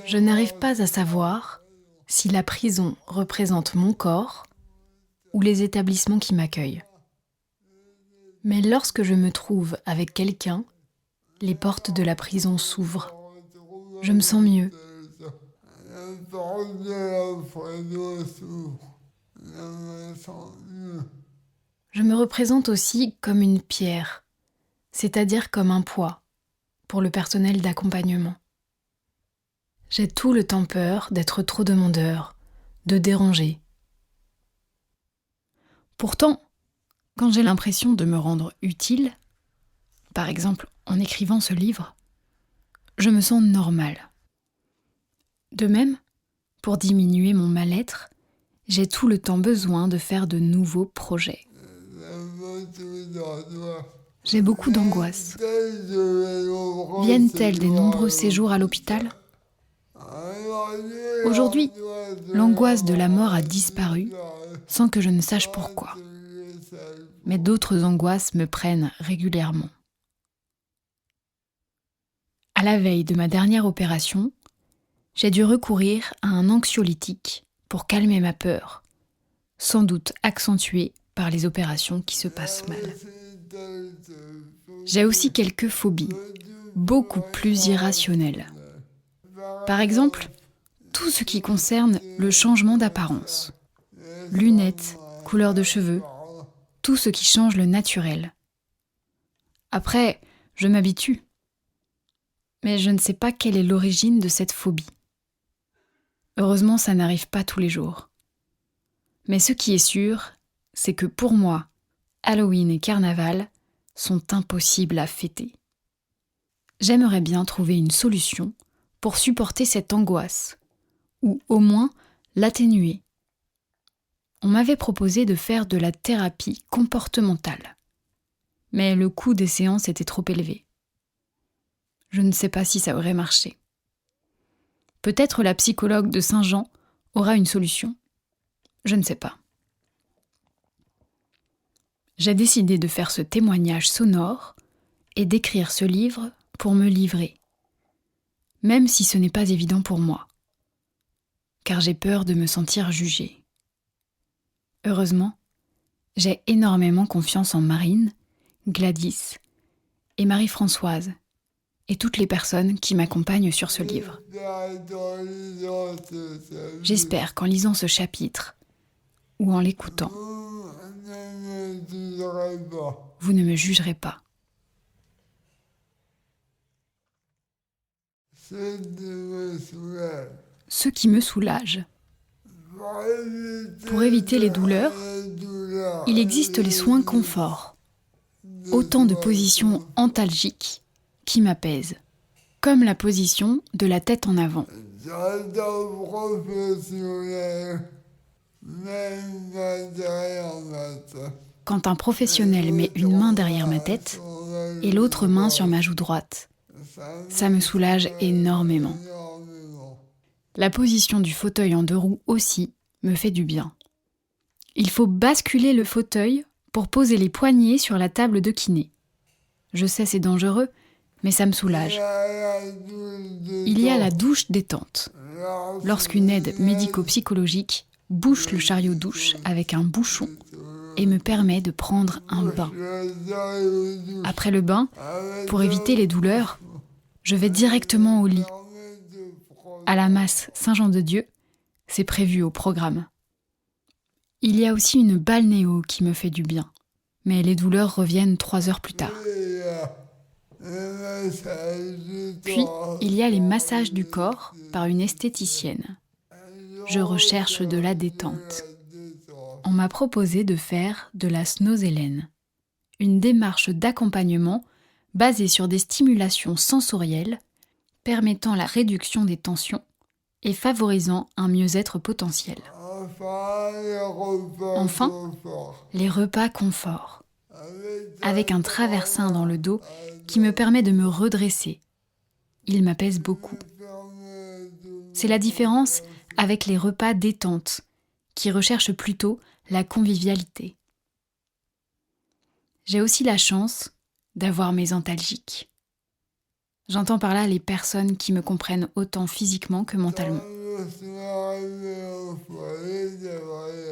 Speaker 1: Je n'arrive pas à savoir si la prison représente mon corps ou les établissements qui m'accueillent. Mais lorsque je me trouve avec quelqu'un, les portes de la prison s'ouvrent. Je me sens mieux. Je me représente aussi comme une pierre, c'est-à-dire comme un poids pour le personnel d'accompagnement. J'ai tout le temps peur d'être trop demandeur, de déranger. Pourtant, quand j'ai l'impression de me rendre utile, par exemple en écrivant ce livre, je me sens normale. De même, pour diminuer mon mal-être, j'ai tout le temps besoin de faire de nouveaux projets. J'ai beaucoup d'angoisse. Viennent-elles des nombreux séjours à l'hôpital ? Aujourd'hui, l'angoisse de la mort a disparu sans que je ne sache pourquoi. Mais d'autres angoisses me prennent régulièrement. À la veille de ma dernière opération, j'ai dû recourir à un anxiolytique pour calmer ma peur, sans doute accentuée par les opérations qui se passent mal. J'ai aussi quelques phobies, beaucoup plus irrationnelles. Par exemple, tout ce qui concerne le changement d'apparence. Lunettes, couleur de cheveux, tout ce qui change le naturel. Après, je m'habitue. Mais je ne sais pas quelle est l'origine de cette phobie. Heureusement, ça n'arrive pas tous les jours. Mais ce qui est sûr, c'est que pour moi, Halloween et Carnaval sont impossibles à fêter. J'aimerais bien trouver une solution pour supporter cette angoisse, ou au moins l'atténuer. On m'avait proposé de faire de la thérapie comportementale, mais le coût des séances était trop élevé. Je ne sais pas si ça aurait marché. Peut-être la psychologue de Saint-Jean aura une solution. Je ne sais pas. J'ai décidé de faire ce témoignage sonore et d'écrire ce livre pour me livrer, même si ce n'est pas évident pour moi, car j'ai peur de me sentir jugée. Heureusement, j'ai énormément confiance en Marine, Gladys et Marie-Françoise et toutes les personnes qui m'accompagnent sur ce livre. J'espère qu'en lisant ce chapitre ou en l'écoutant, vous ne me jugerez pas. Ce qui me soulage. Pour éviter les douleurs, il existe les soins confort. Autant de positions antalgiques qui m'apaisent, comme la position de la tête en avant. Quand un professionnel met une main derrière ma tête et l'autre main sur ma joue droite, ça me soulage énormément. La position du fauteuil en 2 roues aussi me fait du bien. Il faut basculer le fauteuil pour poser les poignets sur la table de kiné. Je sais, c'est dangereux, mais ça me soulage. Il y a la douche détente. Lorsqu'une aide médico-psychologique bouche le chariot-douche avec un bouchon et me permet de prendre un bain. Après le bain, pour éviter les douleurs, je vais directement au lit. À la Masse Saint-Jean-de-Dieu, c'est prévu au programme. Il y a aussi une balnéo qui me fait du bien, mais les douleurs reviennent 3 heures plus tard. Puis, il y a les massages du corps par une esthéticienne. Je recherche de la détente. On m'a proposé de faire de la snozélène, une démarche d'accompagnement basée sur des stimulations sensorielles permettant la réduction des tensions et favorisant un mieux-être potentiel. Enfin, les repas confort, avec un traversin dans le dos qui me permet de me redresser. Il m'apaise beaucoup. C'est la différence avec les repas détente, qui recherchent plutôt la convivialité. J'ai aussi la chance d'avoir mes antalgiques. J'entends par là les personnes qui me comprennent autant physiquement que mentalement.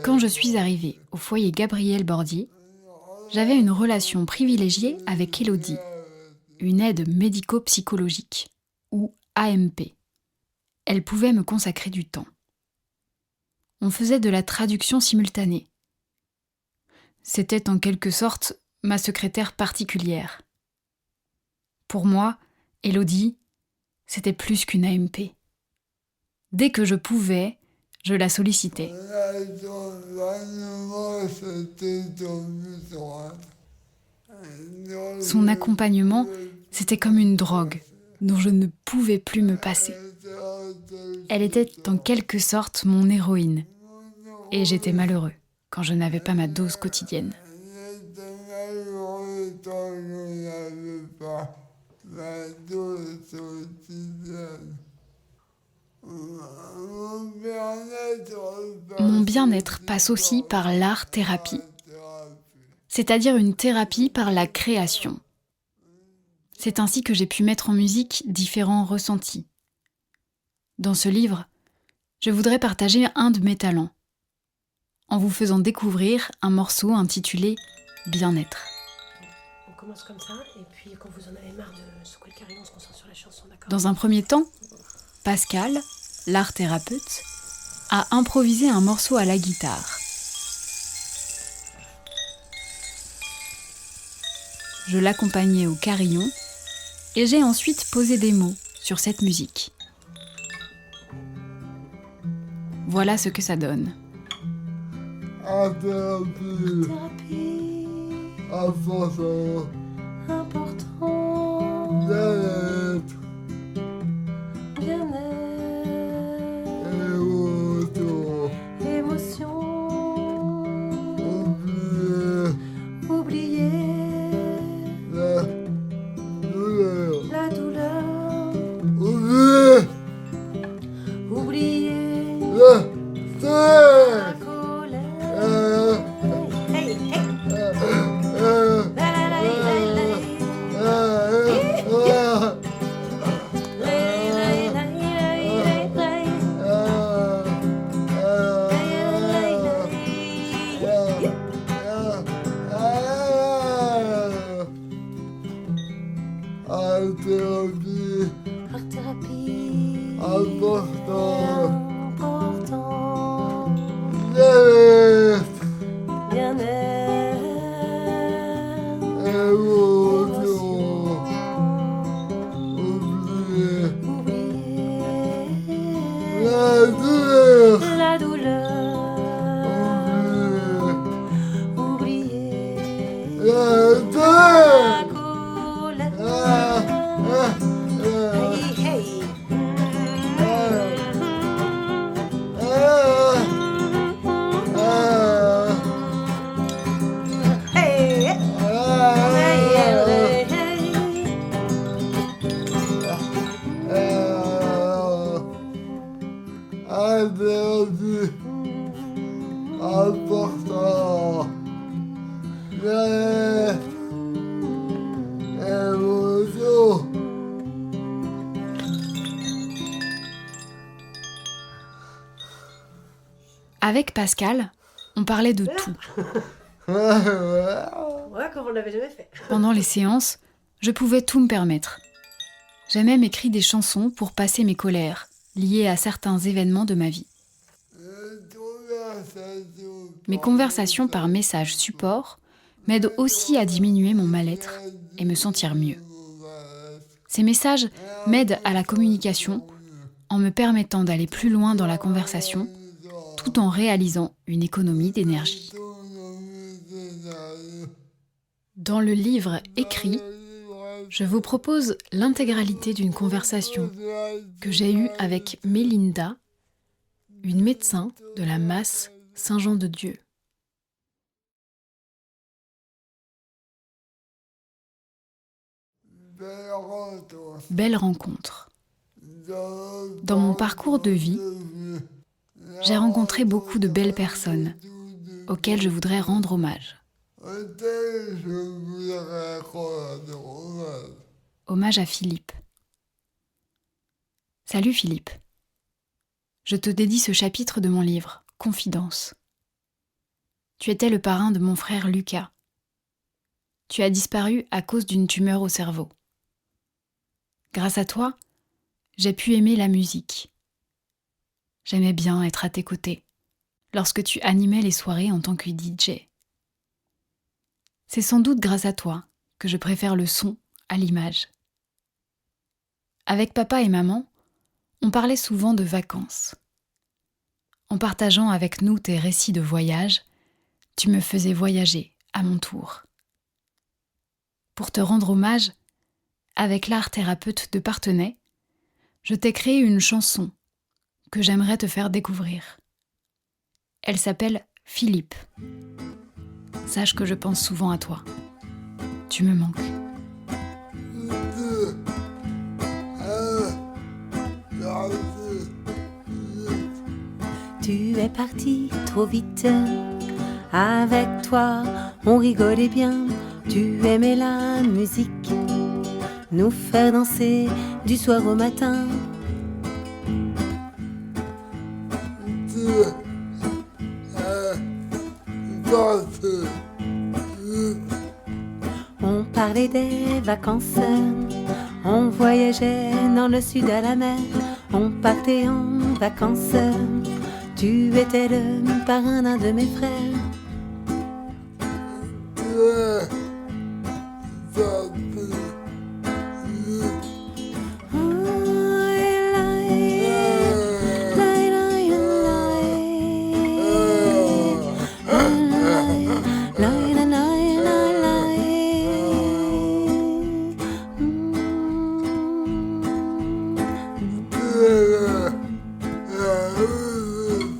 Speaker 1: Quand je suis arrivée au foyer Gabriel Bordier, j'avais une relation privilégiée avec Élodie, une aide médico-psychologique, ou AMP. Elle pouvait me consacrer du temps. On faisait de la traduction simultanée. C'était en quelque sorte ma secrétaire particulière. Pour moi, Élodie, c'était plus qu'une AMP. Dès que je pouvais, je la sollicitais. Son accompagnement, c'était comme une drogue dont je ne pouvais plus me passer. Elle était en quelque sorte mon héroïne. Et j'étais malheureux quand je n'avais pas ma dose quotidienne. Mon bien-être passe aussi par l'art-thérapie, c'est-à-dire une thérapie par la création. C'est ainsi que j'ai pu mettre en musique différents ressentis. Dans ce livre, je voudrais partager un de mes talents, en vous faisant découvrir un morceau intitulé « Bien-être ».
Speaker 5: On commence comme ça, et puis quand vous en avez marre de secouer le carillon, on se concentre sur la chanson, d'accord ?
Speaker 1: Dans un premier temps, Pascal, l'art thérapeute, a improvisé un morceau à la guitare. Je l'accompagnais au carillon et j'ai ensuite posé des mots sur cette musique. Voilà ce que ça donne.
Speaker 2: Thérapie, important, bien-être,
Speaker 4: émotion,
Speaker 2: oublier,
Speaker 4: oublier
Speaker 2: la douleur,
Speaker 4: la douleur,
Speaker 2: oublier
Speaker 4: oublier
Speaker 2: la
Speaker 4: la
Speaker 2: colère.
Speaker 4: hey, hey.
Speaker 2: Thérapie,
Speaker 4: Art-thérapie,
Speaker 2: important,
Speaker 4: important,
Speaker 2: bien-être,
Speaker 4: bien-être,
Speaker 2: émotion, oublier
Speaker 4: oublier
Speaker 2: la douleur,
Speaker 4: la douleur, oublier
Speaker 2: la douleur.
Speaker 4: la colère. Hey, hey. Hey, hey, hey, hey.
Speaker 2: Thérapie, important, bien-être, émotion.
Speaker 1: Avec Pascal, on parlait de tout.
Speaker 4: Voilà comme on l'avait jamais fait.
Speaker 1: Pendant les séances, je pouvais tout me permettre. J'ai même écrit des chansons pour passer mes colères, liées à certains événements de ma vie. Mes conversations par message support m'aident aussi à diminuer mon mal-être et me sentir mieux. Ces messages m'aident à la communication en me permettant d'aller plus loin dans la conversation tout en réalisant une économie d'énergie. Dans le livre écrit, je vous propose l'intégralité d'une conversation que j'ai eue avec Mélinda, une médecin de la Masse Saint-Jean-de-Dieu. Belle rencontre. Dans mon parcours de vie, j'ai rencontré beaucoup de belles personnes auxquelles je voudrais rendre hommage. Hommage à Philippe. Salut Philippe. Je te dédie ce chapitre de mon livre, Confidence. Tu étais le parrain de mon frère Lucas. Tu as disparu à cause d'une tumeur au cerveau. Grâce à toi, j'ai pu aimer la musique. J'aimais bien être à tes côtés, lorsque tu animais les soirées en tant que DJ. C'est sans doute grâce à toi que je préfère le son à l'image. Avec papa et maman, on parlait souvent de vacances. En partageant avec nous tes récits de voyage, tu me faisais voyager à mon tour. Pour te rendre hommage, avec l'art thérapeute de Parthenay, je t'ai créé une chanson que j'aimerais te faire découvrir. Elle s'appelle Philippe. Sache que je pense souvent à toi. Tu me manques.
Speaker 4: Tu es parti trop vite. Avec toi, on rigolait bien. Tu aimais la musique, nous faire danser du soir au matin. On parlait des vacances, on voyageait dans le sud à la mer, on partait en vacances. Tu étais le parrain d'un de mes frères.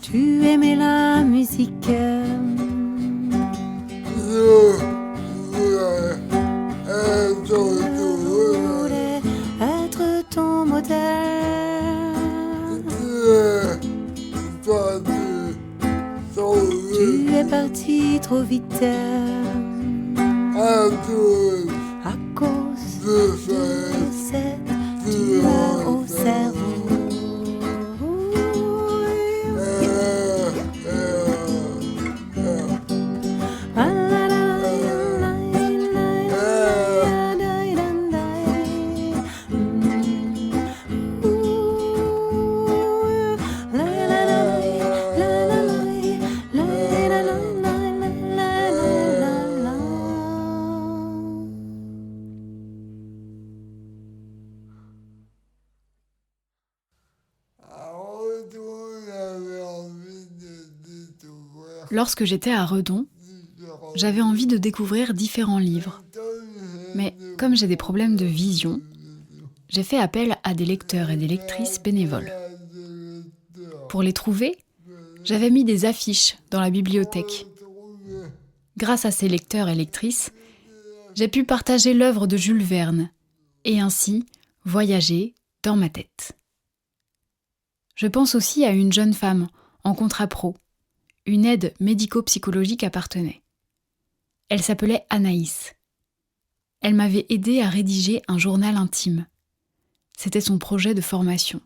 Speaker 4: Tu aimais la musique. Tu es parti trop vite à cause de cette douleur au cerveau.
Speaker 1: Lorsque j'étais à Redon, j'avais envie de découvrir différents livres. Mais comme j'ai des problèmes de vision, j'ai fait appel à des lecteurs et des lectrices bénévoles. Pour les trouver, j'avais mis des affiches dans la bibliothèque. Grâce à ces lecteurs et lectrices, j'ai pu partager l'œuvre de Jules Verne et ainsi voyager dans ma tête. Je pense aussi à une jeune femme en contrat pro. Une aide médico-psychologique appartenait. Elle s'appelait Anaïs. Elle m'avait aidé à rédiger un journal intime. C'était son projet de formation.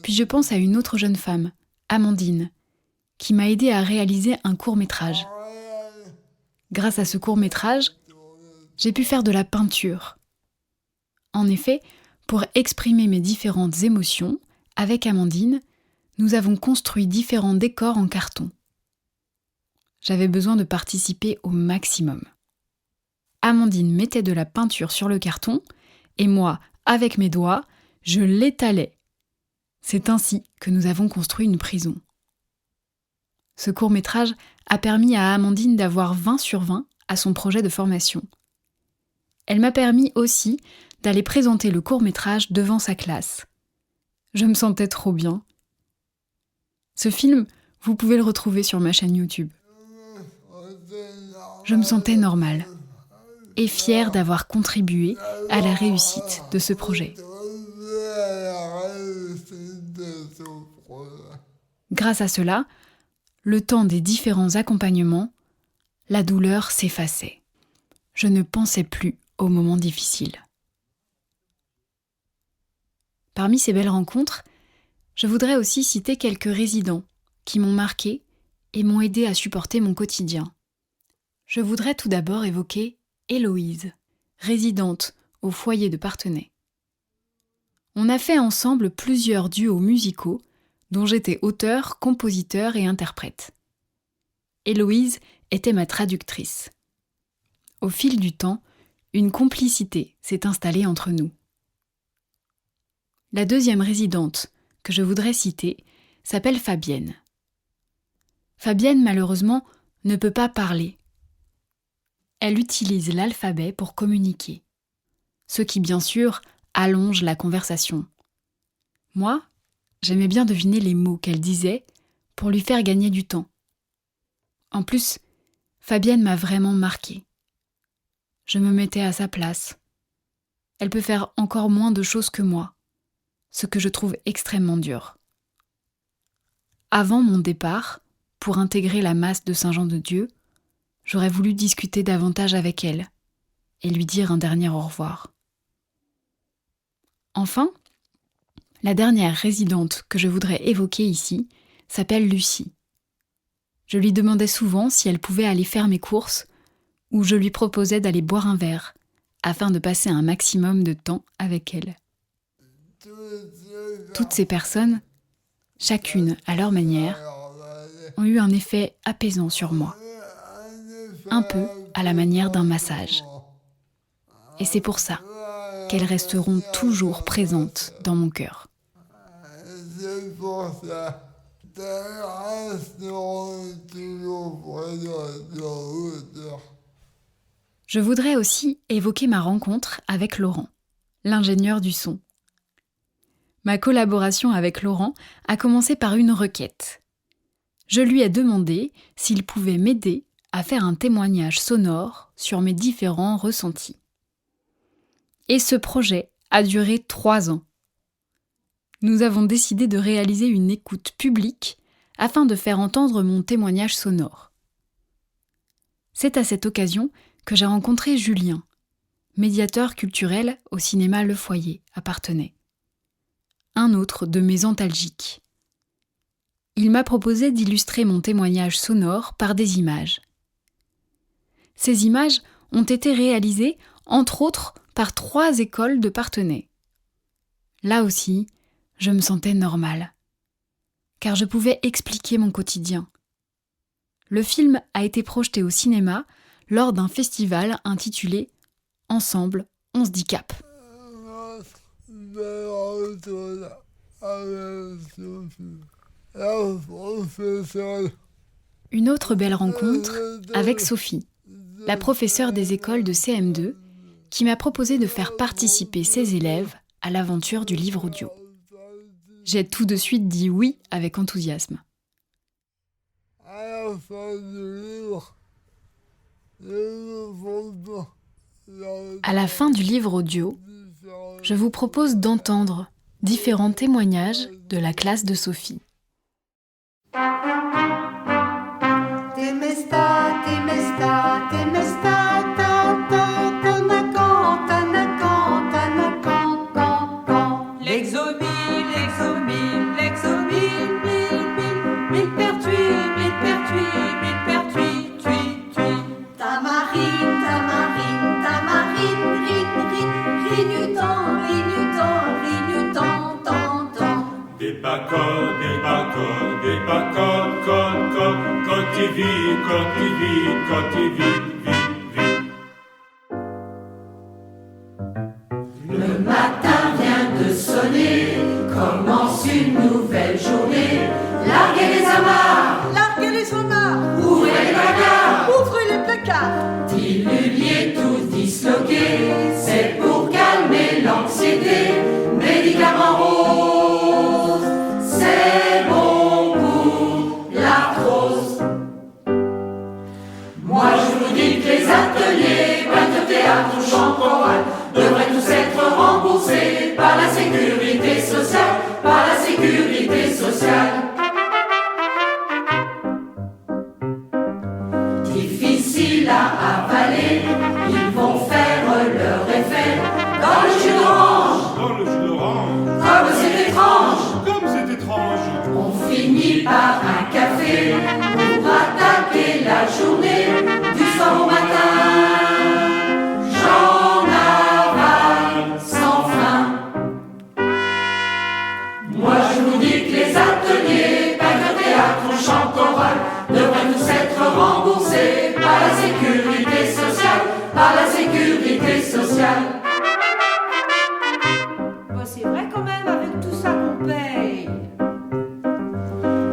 Speaker 1: Puis je pense à une autre jeune femme, Amandine, qui m'a aidé à réaliser un court-métrage. Grâce à ce court-métrage, j'ai pu faire de la peinture. En effet, pour exprimer mes différentes émotions, avec Amandine, nous avons construit différents décors en carton. J'avais besoin de participer au maximum. Amandine mettait de la peinture sur le carton et moi, avec mes doigts, je l'étalais. C'est ainsi que nous avons construit une prison. Ce court-métrage a permis à Amandine d'avoir 20 sur 20 à son projet de formation. Elle m'a permis aussi d'aller présenter le court-métrage devant sa classe. Je me sentais trop bien. Ce film, vous pouvez le retrouver sur ma chaîne YouTube. Je me sentais normale et fière d'avoir contribué à la réussite de ce projet. Grâce à cela, le temps des différents accompagnements, la douleur s'effaçait. Je ne pensais plus aux moments difficiles. Parmi ces belles rencontres, je voudrais aussi citer quelques résidents qui m'ont marqué et m'ont aidé à supporter mon quotidien. Je voudrais tout d'abord évoquer Héloïse, résidente au foyer de Parthenay. On a fait ensemble plusieurs duos musicaux dont j'étais auteur, compositeur et interprète. Héloïse était ma traductrice. Au fil du temps, une complicité s'est installée entre nous. La deuxième résidente que je voudrais citer s'appelle Fabienne. Fabienne, malheureusement, ne peut pas parler. Elle utilise l'alphabet pour communiquer, ce qui, bien sûr, allonge la conversation. Moi, j'aimais bien deviner les mots qu'elle disait pour lui faire gagner du temps. En plus, Fabienne m'a vraiment marquée. Je me mettais à sa place. Elle peut faire encore moins de choses que moi, ce que je trouve extrêmement dur. Avant mon départ, pour intégrer la masse de Saint-Jean-de-Dieu, j'aurais voulu discuter davantage avec elle et lui dire un dernier au revoir. Enfin, la dernière résidente que je voudrais évoquer ici s'appelle Lucie. Je lui demandais souvent si elle pouvait aller faire mes courses ou je lui proposais d'aller boire un verre afin de passer un maximum de temps avec elle. Toutes ces personnes, chacune à leur manière, ont eu un effet apaisant sur moi, un peu à la manière d'un massage. Et c'est pour ça qu'elles resteront toujours présentes dans mon cœur.
Speaker 2: C'est pour ça qu'elles resteront toujours présentes dans mon cœur.
Speaker 1: Je voudrais aussi évoquer ma rencontre avec Laurent, l'ingénieur du son. Ma collaboration avec Laurent a commencé par une requête. Je lui ai demandé s'il pouvait m'aider à faire un témoignage sonore sur mes différents ressentis. Et ce projet a duré 3 ans. Nous avons décidé de réaliser une écoute publique afin de faire entendre mon témoignage sonore. C'est à cette occasion que j'ai rencontré Julien, médiateur culturel au cinéma Le Foyer à Parthenay. Un autre de mes antalgiques. Il m'a proposé d'illustrer mon témoignage sonore par des images. Ces images ont été réalisées, entre autres, par 3 écoles de Parthenay. Là aussi, je me sentais normale, car je pouvais expliquer mon quotidien. Le film a été projeté au cinéma lors d'un festival intitulé « Ensemble, on se dit cap ». Une autre belle rencontre avec Sophie, la professeure des écoles de CM2, qui m'a proposé de faire participer ses élèves à l'aventure du livre audio. J'ai tout de suite dit oui avec enthousiasme. À la fin du livre audio, je vous propose d'entendre différents témoignages de la classe de Sophie.
Speaker 5: Le matin vient de sonner, commence une nouvelle journée. Larguez les amarres, ouvrez les placards, diluviez tout disloqué. C'est pour calmer l'anxiété, médicaments roses, c'est bon pour l'arthrose. Moi je vous dis que les ateliers, peinture, théâtre ou chant choral devraient tous être remboursés par la sécurité sociale, par la sécurité sociale. Difficile à avaler, ils vont faire leur effet dans le jus d'orange. Comme c'est étrange. On finit par un café pour attaquer la journée du soir au matin. J'en avale sans fin. Moi je vous dis que les ateliers, peinture, théâtre ou chant choral devraient tous être remboursés par la sécurité sociale, par la sécurité sociale.
Speaker 4: C'est vrai quand même avec tout ça qu'on paye.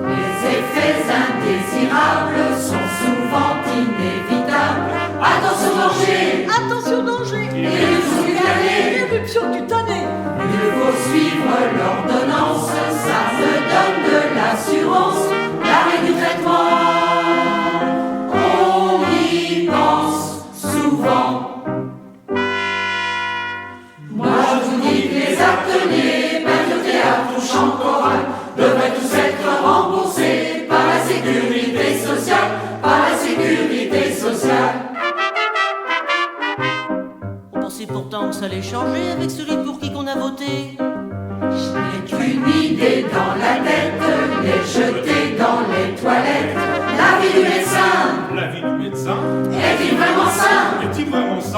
Speaker 5: Les effets indésirables sont souvent inévitables. Attention danger,
Speaker 4: Éruption cutanée.
Speaker 5: il faut suivre l'ordonnance, ça me donne de l'assurance. L'arrêt du traitement, on y pense souvent. Moi je vous dis que les ateliers, peinture, théâtre ou chant choral devraient tous être remboursés par la sécurité sociale, par la sécurité sociale.
Speaker 6: On pensait pourtant que ça allait changer avec celui pour qui qu'on a voté.
Speaker 5: Je n'ai qu'une idée dans la tête, les jeter dans les toilettes. La vie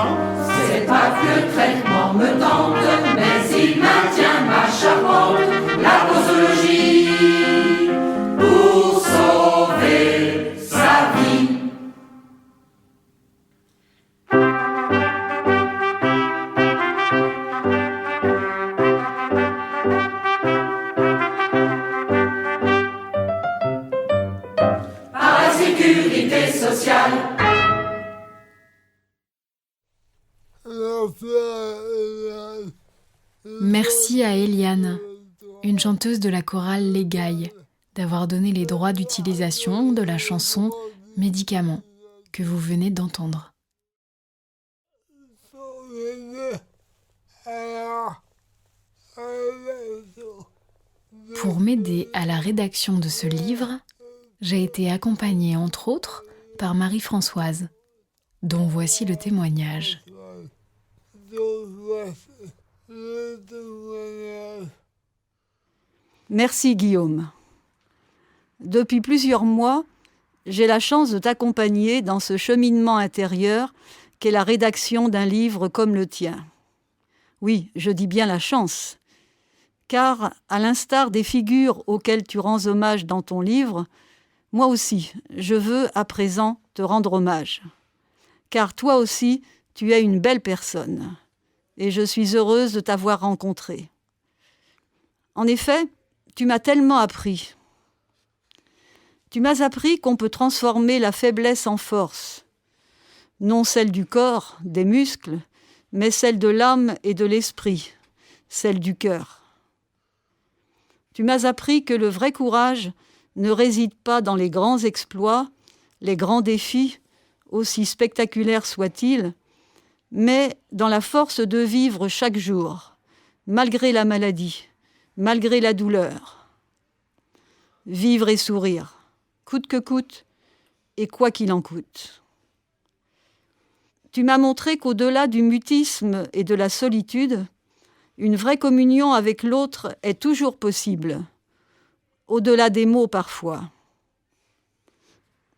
Speaker 5: chant. Cet affreux traitement me tente, mais il maintient ma charpente. La posologie pour sauver sa vie. Par la sécurité sociale.
Speaker 1: Merci à Eliane, une chanteuse de la chorale Les Gailles, d'avoir donné les droits d'utilisation de la chanson Médicaments que vous venez d'entendre. Pour m'aider à la rédaction de ce livre, j'ai été accompagnée entre autres par Marie-Françoise, dont voici le témoignage.
Speaker 7: Merci Guillaume. Depuis plusieurs mois, j'ai la chance de t'accompagner dans ce cheminement intérieur qu'est la rédaction d'un livre comme le tien. Oui, je dis bien la chance, car à l'instar des figures auxquelles tu rends hommage dans ton livre, moi aussi, je veux à présent te rendre hommage. Car toi aussi, tu es une belle personne, et je suis heureuse de t'avoir rencontrée. En effet, tu m'as tellement appris. Tu m'as appris qu'on peut transformer la faiblesse en force, non celle du corps, des muscles, mais celle de l'âme et de l'esprit, celle du cœur. Tu m'as appris que le vrai courage ne réside pas dans les grands exploits, les grands défis, aussi spectaculaires soient-ils, mais dans la force de vivre chaque jour, malgré la maladie, malgré la douleur. Vivre et sourire, coûte que coûte, et quoi qu'il en coûte. Tu m'as montré qu'au-delà du mutisme et de la solitude, une vraie communion avec l'autre est toujours possible, au-delà des mots parfois.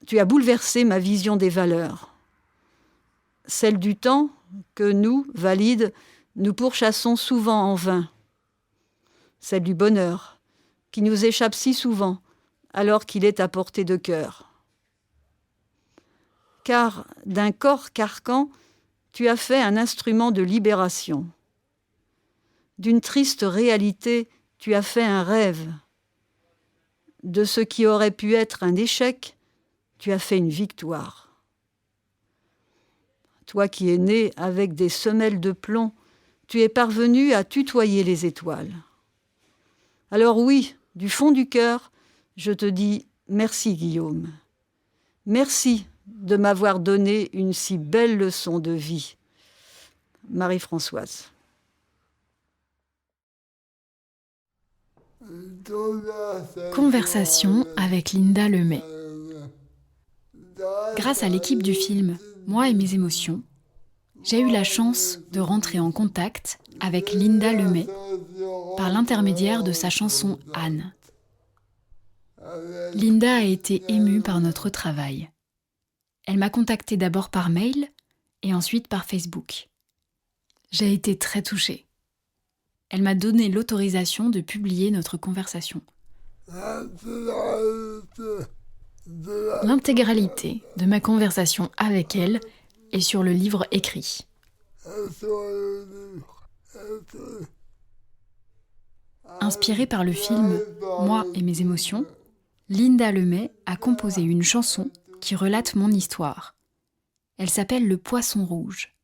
Speaker 7: Tu as bouleversé ma vision des valeurs, celle du temps que nous, valides, nous pourchassons souvent en vain, celle du bonheur qui nous échappe si souvent alors qu'il est à portée de cœur. Car d'un corps carcan, tu as fait un instrument de libération. D'une triste réalité, tu as fait un rêve. De ce qui aurait pu être un échec, tu as fait une victoire. Toi qui es né avec des semelles de plomb, tu es parvenu à tutoyer les étoiles. Alors oui, du fond du cœur, je te dis merci Guillaume. Merci de m'avoir donné une si belle leçon de vie. Marie-Françoise.
Speaker 1: Conversation avec Linda Lemay. Grâce à l'équipe du film Moi et mes émotions, j'ai eu la chance de rentrer en contact avec Linda Lemay par l'intermédiaire de sa chanson Anne. Linda a été émue par notre travail. Elle m'a contactée d'abord par mail et ensuite par Facebook. J'ai été très touchée. Elle m'a donné l'autorisation de publier notre conversation. L'intégralité de ma conversation avec elle est sur le livre écrit. Inspirée par le film Moi et mes émotions, Linda Lemay a composé une chanson qui relate mon histoire. Elle s'appelle Le Poisson Rouge.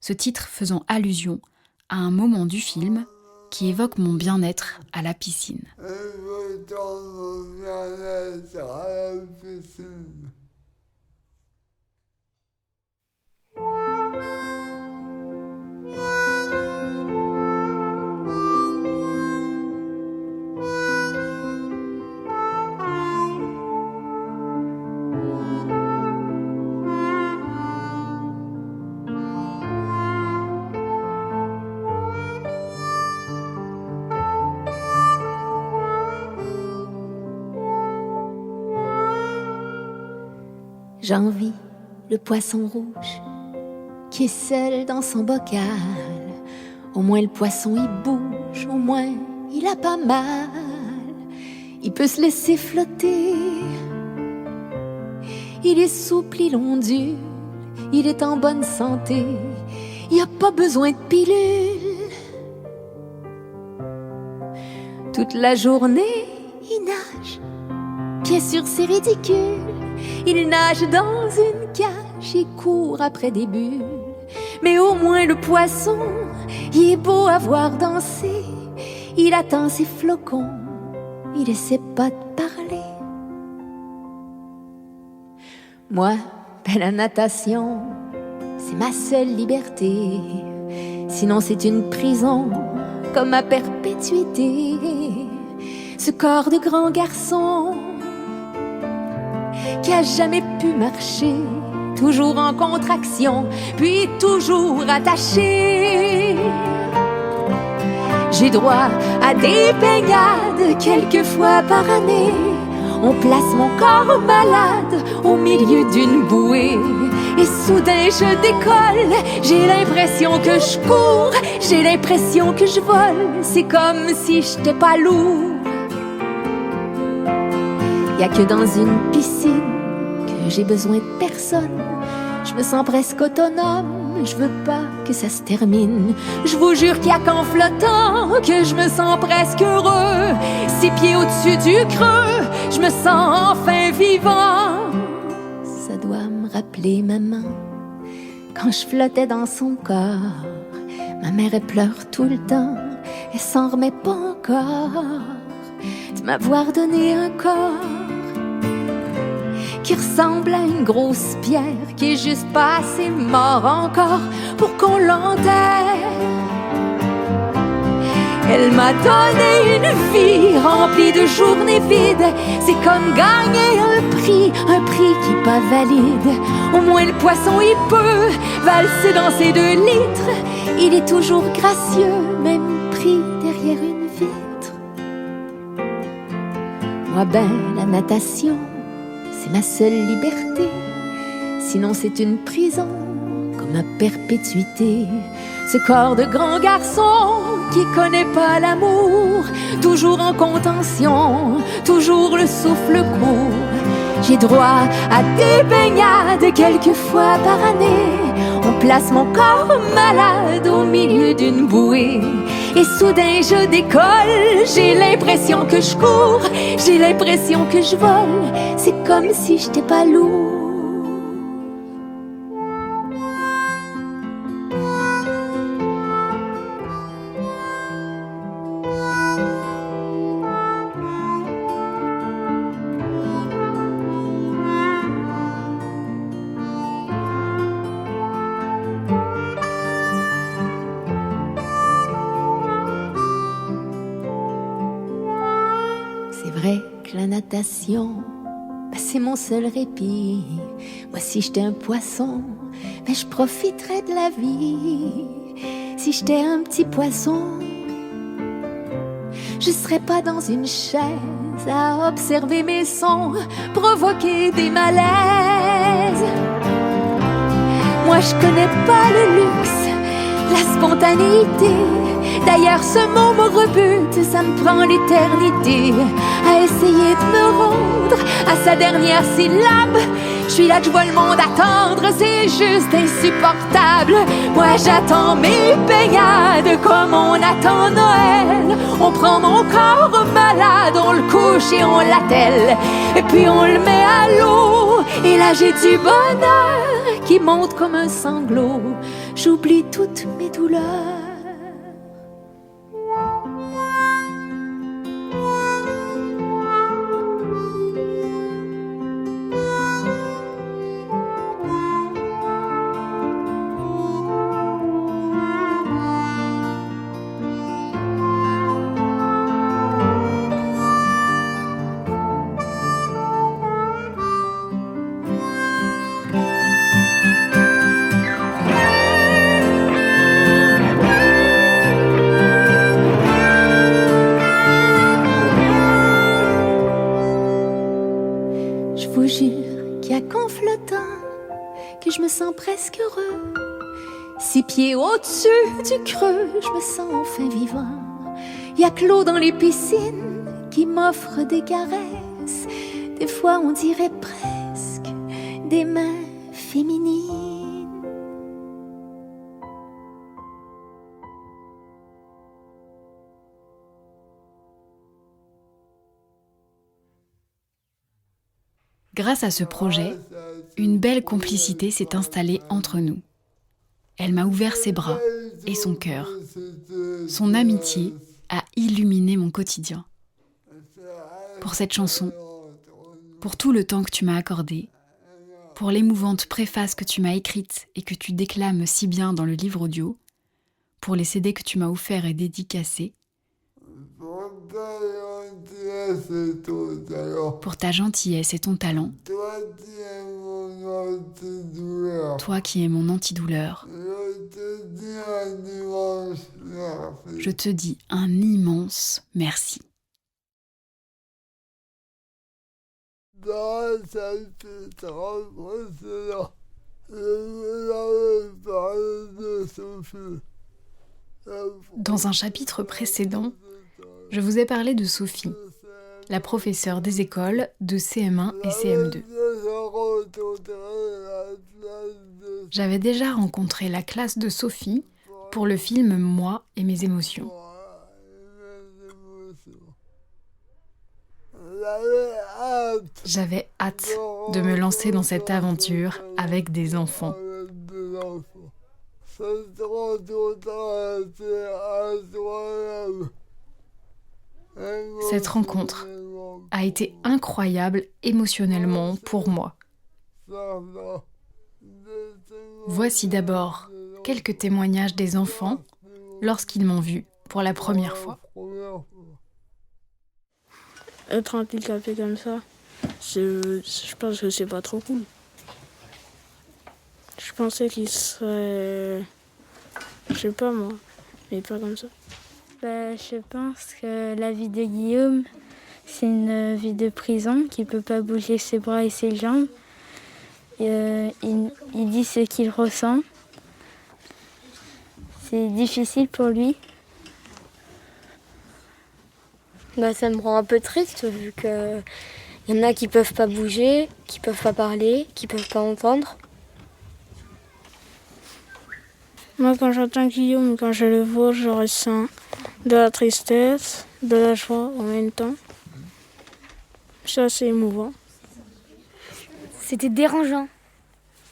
Speaker 1: Ce titre faisant allusion à un moment du film qui évoque mon bien-être à la piscine.
Speaker 3: J'envie le poisson rouge qui est seul dans son bocal. Au moins le poisson il bouge, au moins il a pas mal. Il peut se laisser flotter. Il est souple, il ondule, il est en bonne santé. Il n'y a pas besoin de pilule. Toute la journée, il nage. Bien sûr, c'est ridicule. Il nage dans une cage et court après des bulles. Mais au moins le poisson, il est beau à voir danser. Il attend ses flocons, il essaie pas de parler. Moi, ben la natation, c'est ma seule liberté. Sinon c'est une prison, comme ma perpétuité. Ce corps de grand garçon qui a jamais pu marcher, toujours en contraction, puis toujours attaché. J'ai droit à des baignades quelques fois par année. On place mon corps malade au milieu d'une bouée. Et soudain je décolle, j'ai l'impression que je cours, j'ai l'impression que je vole. C'est comme si j'étais pas lourd. Y'a que dans une piscine que j'ai besoin de personne. Je me sens presque autonome, je veux pas que ça se termine. Je vous jure qu'il y a qu'en flottant que je me sens presque heureux. 6 pieds au-dessus du creux, je me sens enfin vivant. Ça doit me rappeler maman, quand je flottais dans son corps. Ma mère elle pleure tout le temps, elle s'en remet pas encore de m'avoir donné un corps qui ressemble à une grosse pierre, qui est juste pas assez mort encore pour qu'on l'enterre. Elle m'a donné une vie remplie de journées vides. C'est comme gagner un prix qui est pas valide. Au moins le poisson il peut valser dans ses 2 litres. Il est toujours gracieux, même pris derrière une vitre. Moi ben la natation, c'est ma seule liberté. Sinon c'est une prison, comme ma perpétuité. Ce corps de grand garçon qui connaît pas l'amour, toujours en contention, toujours le souffle court. J'ai droit à des baignades quelques fois par année. On place mon corps malade au milieu d'une bouée. Et soudain je décolle, j'ai l'impression que je cours, j'ai l'impression que je vole. C'est comme si j'étais pas lourd. La natation, ben c'est mon seul répit. Moi si j'étais un poisson, ben je profiterais de la vie. Si j'étais un petit poisson, je serais pas dans une chaise à observer mes sons, provoquer des malaises. Moi je connais pas le luxe, la spontanéité. D'ailleurs ce mot me rebute, ça me prend l'éternité à essayer de me rendre à sa dernière syllabe. Je suis là que je vois le monde attendre, c'est juste insupportable. Moi j'attends mes baignades comme on attend Noël. On prend mon corps malade, on le couche et on l'attelle, et puis on le met à l'eau. Et là j'ai du bonheur qui monte comme un sanglot. J'oublie toutes mes douleurs. Je vous jure qu'il y a qu'en flottant que je me sens presque heureux. 6 pieds au-dessus du creux, je me sens enfin vivant. Y a que l'eau dans les piscines qui m'offre des caresses. Des fois on dirait presque des mains féminines.
Speaker 1: Grâce à ce projet, une belle complicité s'est installée entre nous. Elle m'a ouvert ses bras et son cœur. Son amitié a illuminé mon quotidien. Pour cette chanson, pour tout le temps que tu m'as accordé, pour l'émouvante préface que tu m'as écrite et que tu déclames si bien dans le livre audio, pour les CD que tu m'as offerts et dédicacés, pour ta gentillesse et ton talent, toi qui es mon antidouleur, je te dis un immense merci.
Speaker 2: Dans cet chapitre précédent, je vous avais parlé de Sophie.
Speaker 1: Dans un chapitre précédent, je vous ai parlé de Sophie, la professeure des écoles de CM1 et CM2. J'avais déjà rencontré la classe de Sophie pour le film Moi et mes émotions. J'avais hâte de me lancer dans cette aventure avec des enfants. Cette rencontre a été incroyable émotionnellement pour moi. Voici d'abord quelques témoignages des enfants lorsqu'ils m'ont vue pour la première fois.
Speaker 8: Être handicapé comme ça, je pense que c'est pas trop cool. Je pensais qu'il serait, je sais pas moi, mais pas comme ça.
Speaker 9: Je pense que la vie de Guillaume, c'est une vie de prison, qui ne peut pas bouger ses bras et ses jambes. Il dit ce qu'il ressent. C'est difficile pour lui.
Speaker 10: Ça me rend un peu triste vu qu'il y en a qui ne peuvent pas bouger, qui ne peuvent pas parler, qui ne peuvent pas entendre.
Speaker 8: Moi, quand j'entends Guillaume, quand je le vois, je ressens de la tristesse, de la joie en même temps. C'est assez émouvant.
Speaker 10: C'était dérangeant,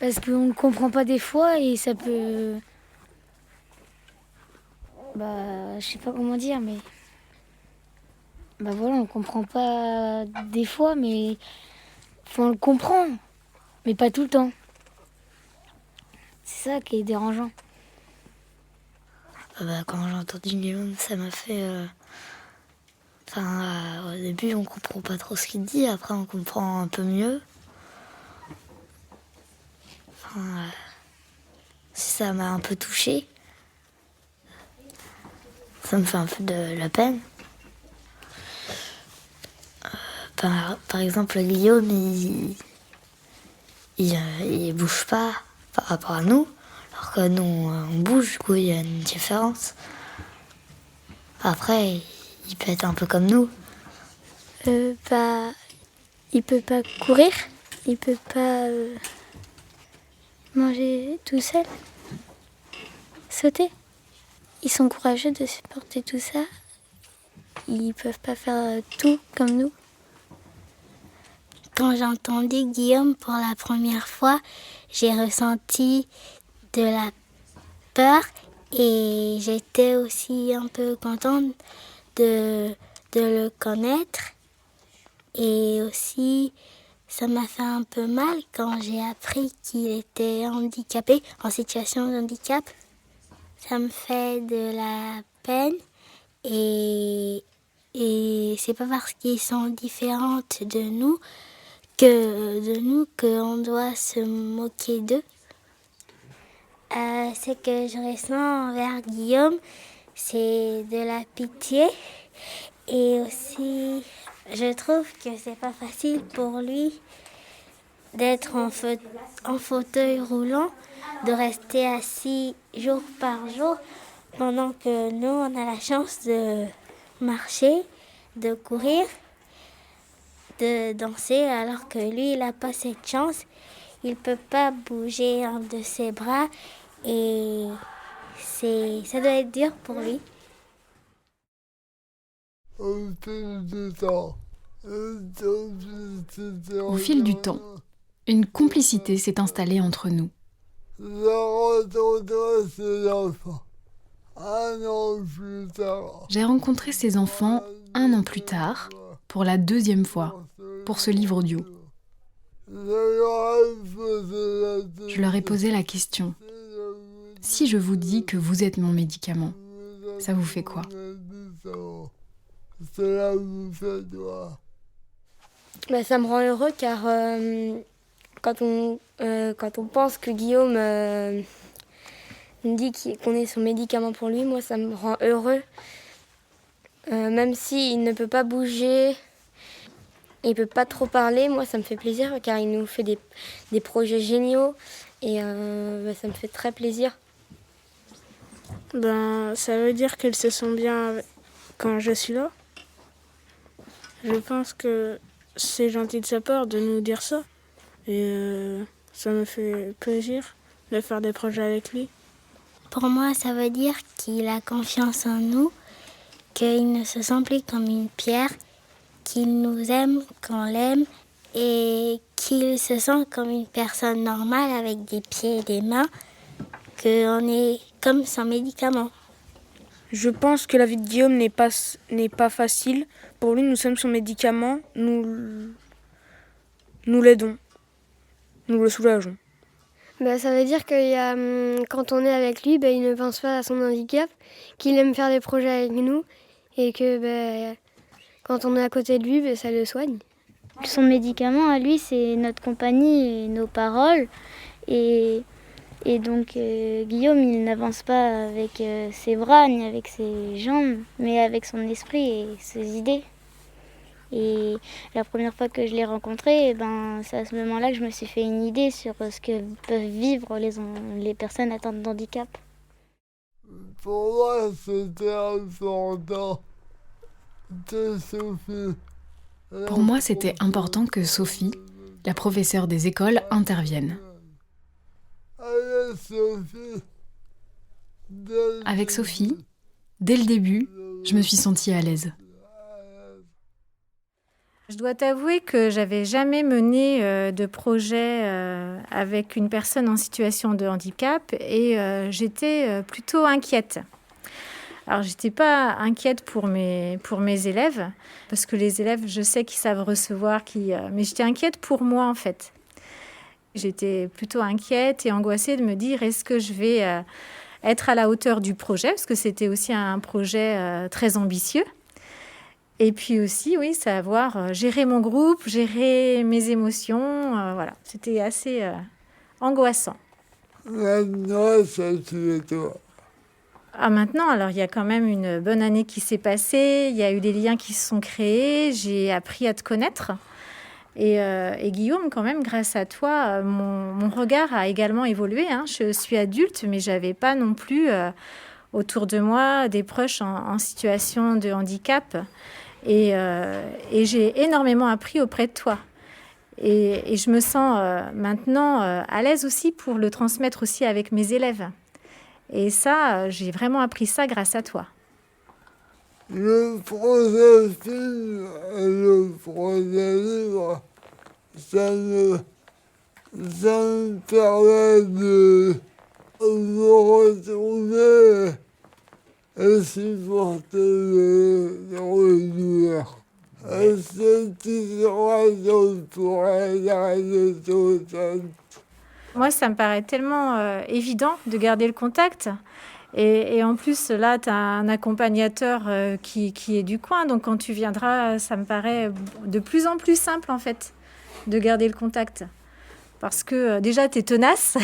Speaker 10: parce qu'on ne comprend pas des fois et ça peut... je sais pas comment dire, mais... on ne comprend pas des fois, mais... on le comprend, mais pas tout le temps. C'est ça qui est dérangeant.
Speaker 11: Quand j'ai entendu Guillaume, ça m'a fait... au début, on comprend pas trop ce qu'il dit, après on comprend un peu mieux. Ça m'a un peu touchée. Ça me fait un peu de la peine. Par exemple, Guillaume, il bouge pas par rapport à nous. Alors que nous, on bouge, du coup, il y a une différence. Après, il peut être un peu comme nous.
Speaker 9: Il peut pas courir, il peut pas manger tout seul, sauter. Ils sont courageux de supporter tout ça. Ils peuvent pas faire tout comme nous.
Speaker 11: Quand j'ai entendu Guillaume pour la première fois, j'ai ressenti de la peur et j'étais aussi un peu contente de le connaître. Et aussi, ça m'a fait un peu mal quand j'ai appris qu'il était handicapé, en situation de handicap. Ça me fait de la peine et c'est pas parce qu'ils sont différentes de nous qu'on doit se moquer d'eux. Ce que je ressens envers Guillaume, c'est de la pitié et aussi je trouve que c'est pas facile pour lui d'être en fauteuil roulant, de rester assis jour par jour, pendant que nous, on a la chance de marcher, de courir, de danser, alors que lui, il n'a pas cette chance. Il ne peut pas bouger un de ses bras et ça doit être dur pour lui.
Speaker 1: Au fil du temps, une complicité s'est installée entre nous. J'ai rencontré ces enfants 1 an plus tard, pour la 2e fois, pour ce livre audio. Je leur ai posé la question. Si je vous dis que vous êtes mon médicament, ça vous fait quoi ?
Speaker 10: Ça me rend heureux car quand on pense que Guillaume me dit qu'on est son médicament pour lui, moi ça me rend heureux. Même s'il ne peut pas bouger, il ne peut pas trop parler, moi ça me fait plaisir car il nous fait des projets géniaux et ça me fait très plaisir.
Speaker 8: Ça veut dire qu'il se sent bien quand je suis là. Je pense que c'est gentil de sa part de nous dire ça. Et ça me fait plaisir de faire des projets avec lui.
Speaker 11: Pour moi, ça veut dire qu'il a confiance en nous, qu'il ne se sent plus comme une pierre, qu'il nous aime quand on l'aime et qu'il se sent comme une personne normale avec des pieds et des mains, qu'on est comme son médicament.
Speaker 8: Je pense que la vie de Guillaume n'est pas facile. Pour lui, nous sommes son médicament, nous l'aidons, nous le soulageons.
Speaker 10: Ça veut dire que quand on est avec lui, il ne pense pas à son handicap, qu'il aime faire des projets avec nous et que quand on est à côté de lui, ça le soigne.
Speaker 9: Son médicament à lui, c'est notre compagnie et nos paroles. Et donc Guillaume, il n'avance pas avec ses bras ni avec ses jambes, mais avec son esprit et ses idées. Et la première fois que je l'ai rencontré, c'est à ce moment-là que je me suis fait une idée sur ce que peuvent vivre les personnes atteintes de handicap.
Speaker 2: Pour moi, c'était important que Sophie...
Speaker 1: Pour moi, c'était important que Sophie, la professeure des écoles, intervienne. Avec Sophie, dès le début, je me suis sentie à l'aise.
Speaker 4: Je dois t'avouer que j'avais jamais mené de projet avec une personne en situation de handicap et j'étais plutôt inquiète. Alors, j'étais pas inquiète pour mes élèves, parce que les élèves, je sais qu'ils savent recevoir, mais j'étais inquiète pour moi, en fait. J'étais plutôt inquiète et angoissée de me dire, est-ce que je vais être à la hauteur du projet, parce que c'était aussi un projet très ambitieux. Et puis aussi, oui, savoir gérer mon groupe, gérer mes émotions, voilà. C'était assez angoissant.
Speaker 2: Maintenant, ça tu es toi.
Speaker 4: Maintenant, alors il y a quand même une bonne année qui s'est passée, il y a eu des liens qui se sont créés, j'ai appris à te connaître. Et Guillaume, quand même, grâce à toi, mon regard a également évolué. Je suis adulte, mais je n'avais pas non plus autour de moi des proches en situation de handicap. Et j'ai énormément appris auprès de toi. Et je me sens maintenant à l'aise aussi pour le transmettre aussi avec mes élèves. Et ça, j'ai vraiment appris ça grâce à toi.
Speaker 2: Le projet film et le projet livre, ça me permet de me retrouver et supporter les douleurs. Et cette situation pourrait l'arrêter tout seul.
Speaker 4: Moi, ça me paraît tellement évident de garder le contact. Et en plus, là, tu as un accompagnateur qui est du coin. Donc, quand tu viendras, ça me paraît de plus en plus simple, en fait, de garder le contact. Parce que déjà, tu es tenace.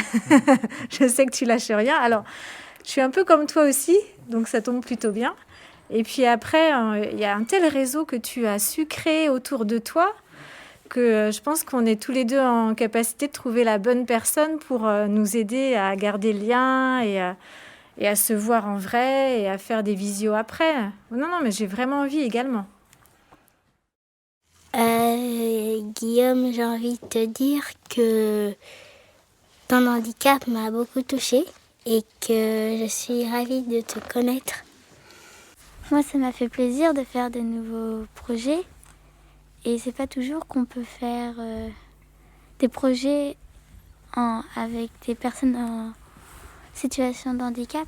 Speaker 4: Je sais que tu lâches rien. Alors, je suis un peu comme toi aussi, donc ça tombe plutôt bien. Et puis après, il y a un tel réseau que tu as su créer autour de toi que je pense qu'on est tous les deux en capacité de trouver la bonne personne pour nous aider à garder le lien et à se voir en vrai et à faire des visios après. Non, mais j'ai vraiment envie également.
Speaker 11: Guillaume, j'ai envie de te dire que ton handicap m'a beaucoup touchée et que je suis ravie de te connaître.
Speaker 9: Moi, ça m'a fait plaisir de faire de nouveaux projets. Et c'est pas toujours qu'on peut faire des projets avec des personnes en situation de handicap.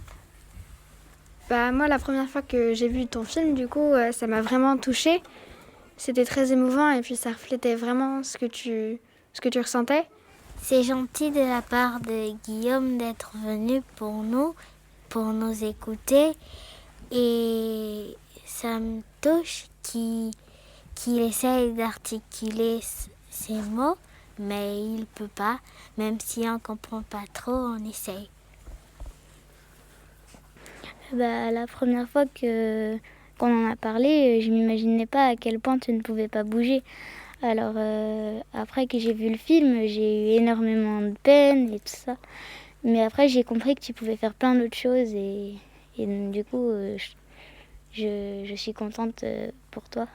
Speaker 12: Moi, la première fois que j'ai vu ton film, du coup, ça m'a vraiment touchée. C'était très émouvant et puis ça reflétait vraiment ce que tu ressentais.
Speaker 11: C'est gentil de la part de Guillaume d'être venu pour nous écouter. Et ça me touche qu'il essaye d'articuler ses mots, mais il peut pas. Même si on comprend pas trop, on essaye.
Speaker 9: La première fois qu'on en a parlé, je m'imaginais pas à quel point tu ne pouvais pas bouger. Alors après que j'ai vu le film, j'ai eu énormément de peine et tout ça. Mais après j'ai compris que tu pouvais faire plein d'autres choses et du coup je suis contente pour toi.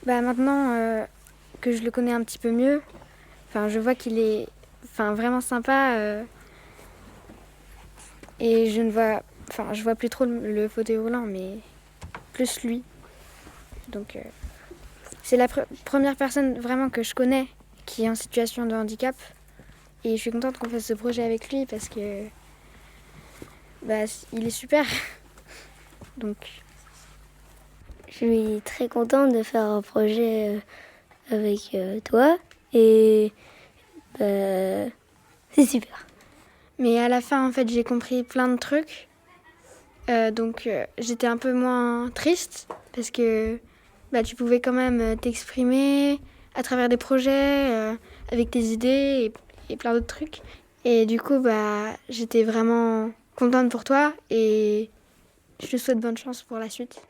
Speaker 12: Maintenant que je le connais un petit peu mieux, je vois qu'il est vraiment sympa et je vois plus trop le fauteuil roulant, mais plus lui. Donc c'est la première personne vraiment que je connais qui est en situation de handicap et je suis contente qu'on fasse ce projet avec lui parce que il est super. Donc
Speaker 9: je suis très contente de faire un projet avec toi et c'est super.
Speaker 12: Mais à la fin, en fait, j'ai compris plein de trucs. Donc j'étais un peu moins triste parce que tu pouvais quand même t'exprimer à travers des projets, avec tes idées et plein d'autres trucs. Et du coup, j'étais vraiment contente pour toi et je te souhaite bonne chance pour la suite.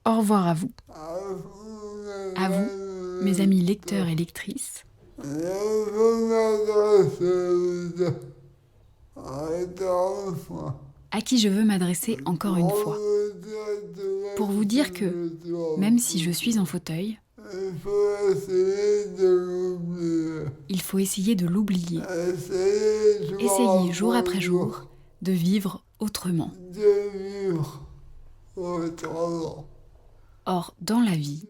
Speaker 1: Au revoir à vous. À vous, mes amis lecteurs et lectrices. À qui je veux m'adresser encore une fois. Pour vous dire que, même si je suis en fauteuil, il faut essayer de l'oublier. Essayer jour après jour de vivre autrement. Or, dans la vie,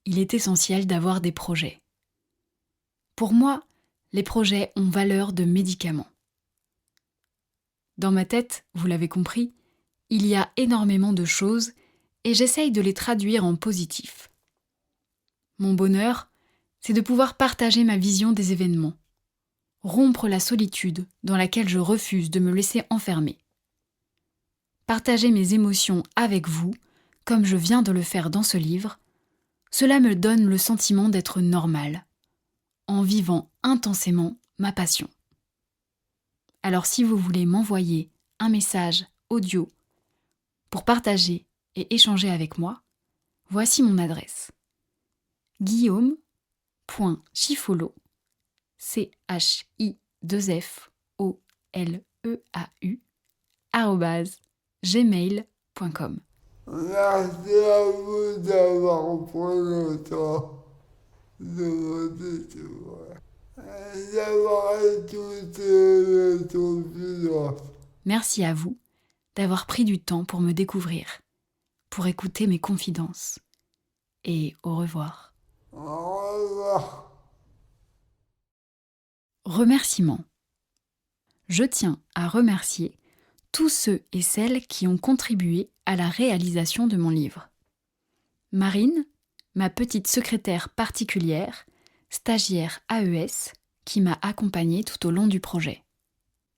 Speaker 1: il est essentiel d'avoir des projets. Pour moi, les projets ont valeur de médicaments. Dans ma tête, vous l'avez compris, il y a énormément de choses et j'essaye de les traduire en positif. Mon bonheur, c'est de pouvoir partager ma vision des événements, rompre la solitude dans laquelle je refuse de me laisser enfermer. Partager mes émotions avec vous, comme je viens de le faire dans ce livre, cela me donne le sentiment d'être normal, en vivant intensément ma passion. Alors si vous voulez m'envoyer un message audio pour partager et échanger avec moi, voici mon adresse. guillaume.chifoleau, CHI2FOLEAU, @gmail.com.
Speaker 2: Merci à vous d'avoir pris le temps de votre découverte. D'avoir écouté ton silence.
Speaker 1: Merci à vous d'avoir pris du temps pour me découvrir, pour écouter mes confidences. Et au revoir.
Speaker 2: Au revoir.
Speaker 1: Remerciements. Je tiens à remercier tous ceux et celles qui ont contribué à la réalisation de mon livre. Marine, ma petite secrétaire particulière, stagiaire AES, qui m'a accompagnée tout au long du projet.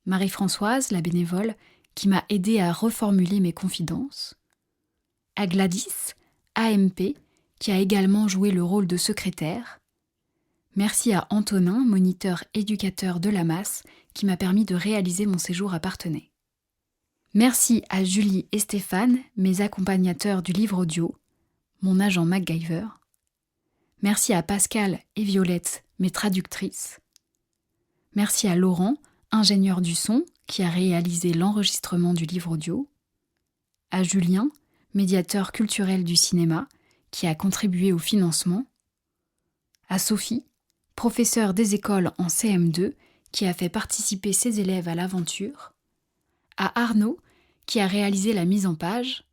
Speaker 1: Marie-Françoise, la bénévole, qui m'a aidée à reformuler mes confidences. À Gladys, AMP, qui a également joué le rôle de secrétaire. Merci à Antonin, moniteur éducateur de la masse, qui m'a permis de réaliser mon séjour à Parthenay. Merci à Julie et Stéphane, mes accompagnateurs du livre audio, mon agent MacGyver. Merci à Pascal et Violette, mes traductrices. Merci à Laurent, ingénieur du son, qui a réalisé l'enregistrement du livre audio. À Julien, médiateur culturel du cinéma, qui a contribué au financement. À Sophie, professeure des écoles en CM2, qui a fait participer ses élèves à l'aventure. À Arnaud, qui a réalisé la mise en page.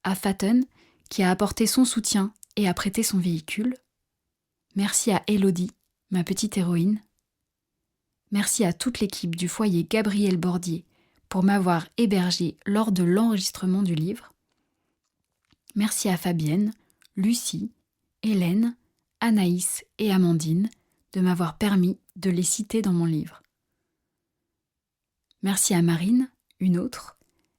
Speaker 1: À Faten, qui a apporté son soutien et a prêté son véhicule. Merci à Élodie, ma petite héroïne. Merci à toute l'équipe du foyer Gabriel Bordier pour m'avoir hébergé lors de l'enregistrement du livre. Merci à Fabienne, Lucie, Hélène, Anaïs et Amandine de m'avoir permis de les citer dans mon livre. Merci à Marine, une autre,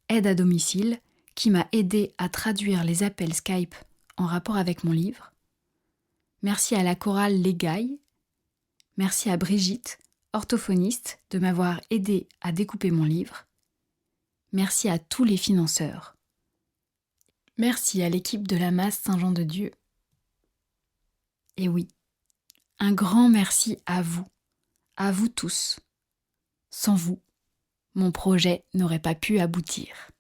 Speaker 1: aide à domicile, qui m'a aidé à traduire les appels Skype en rapport avec mon livre. Merci à la chorale Les Gailles. Merci à Brigitte, orthophoniste, de m'avoir aidé à découper mon livre. Merci à tous les financeurs. Merci à l'équipe de la Masse Saint-Jean-de-Dieu. Et oui, un grand merci à vous tous. Sans vous, mon projet n'aurait pas pu aboutir.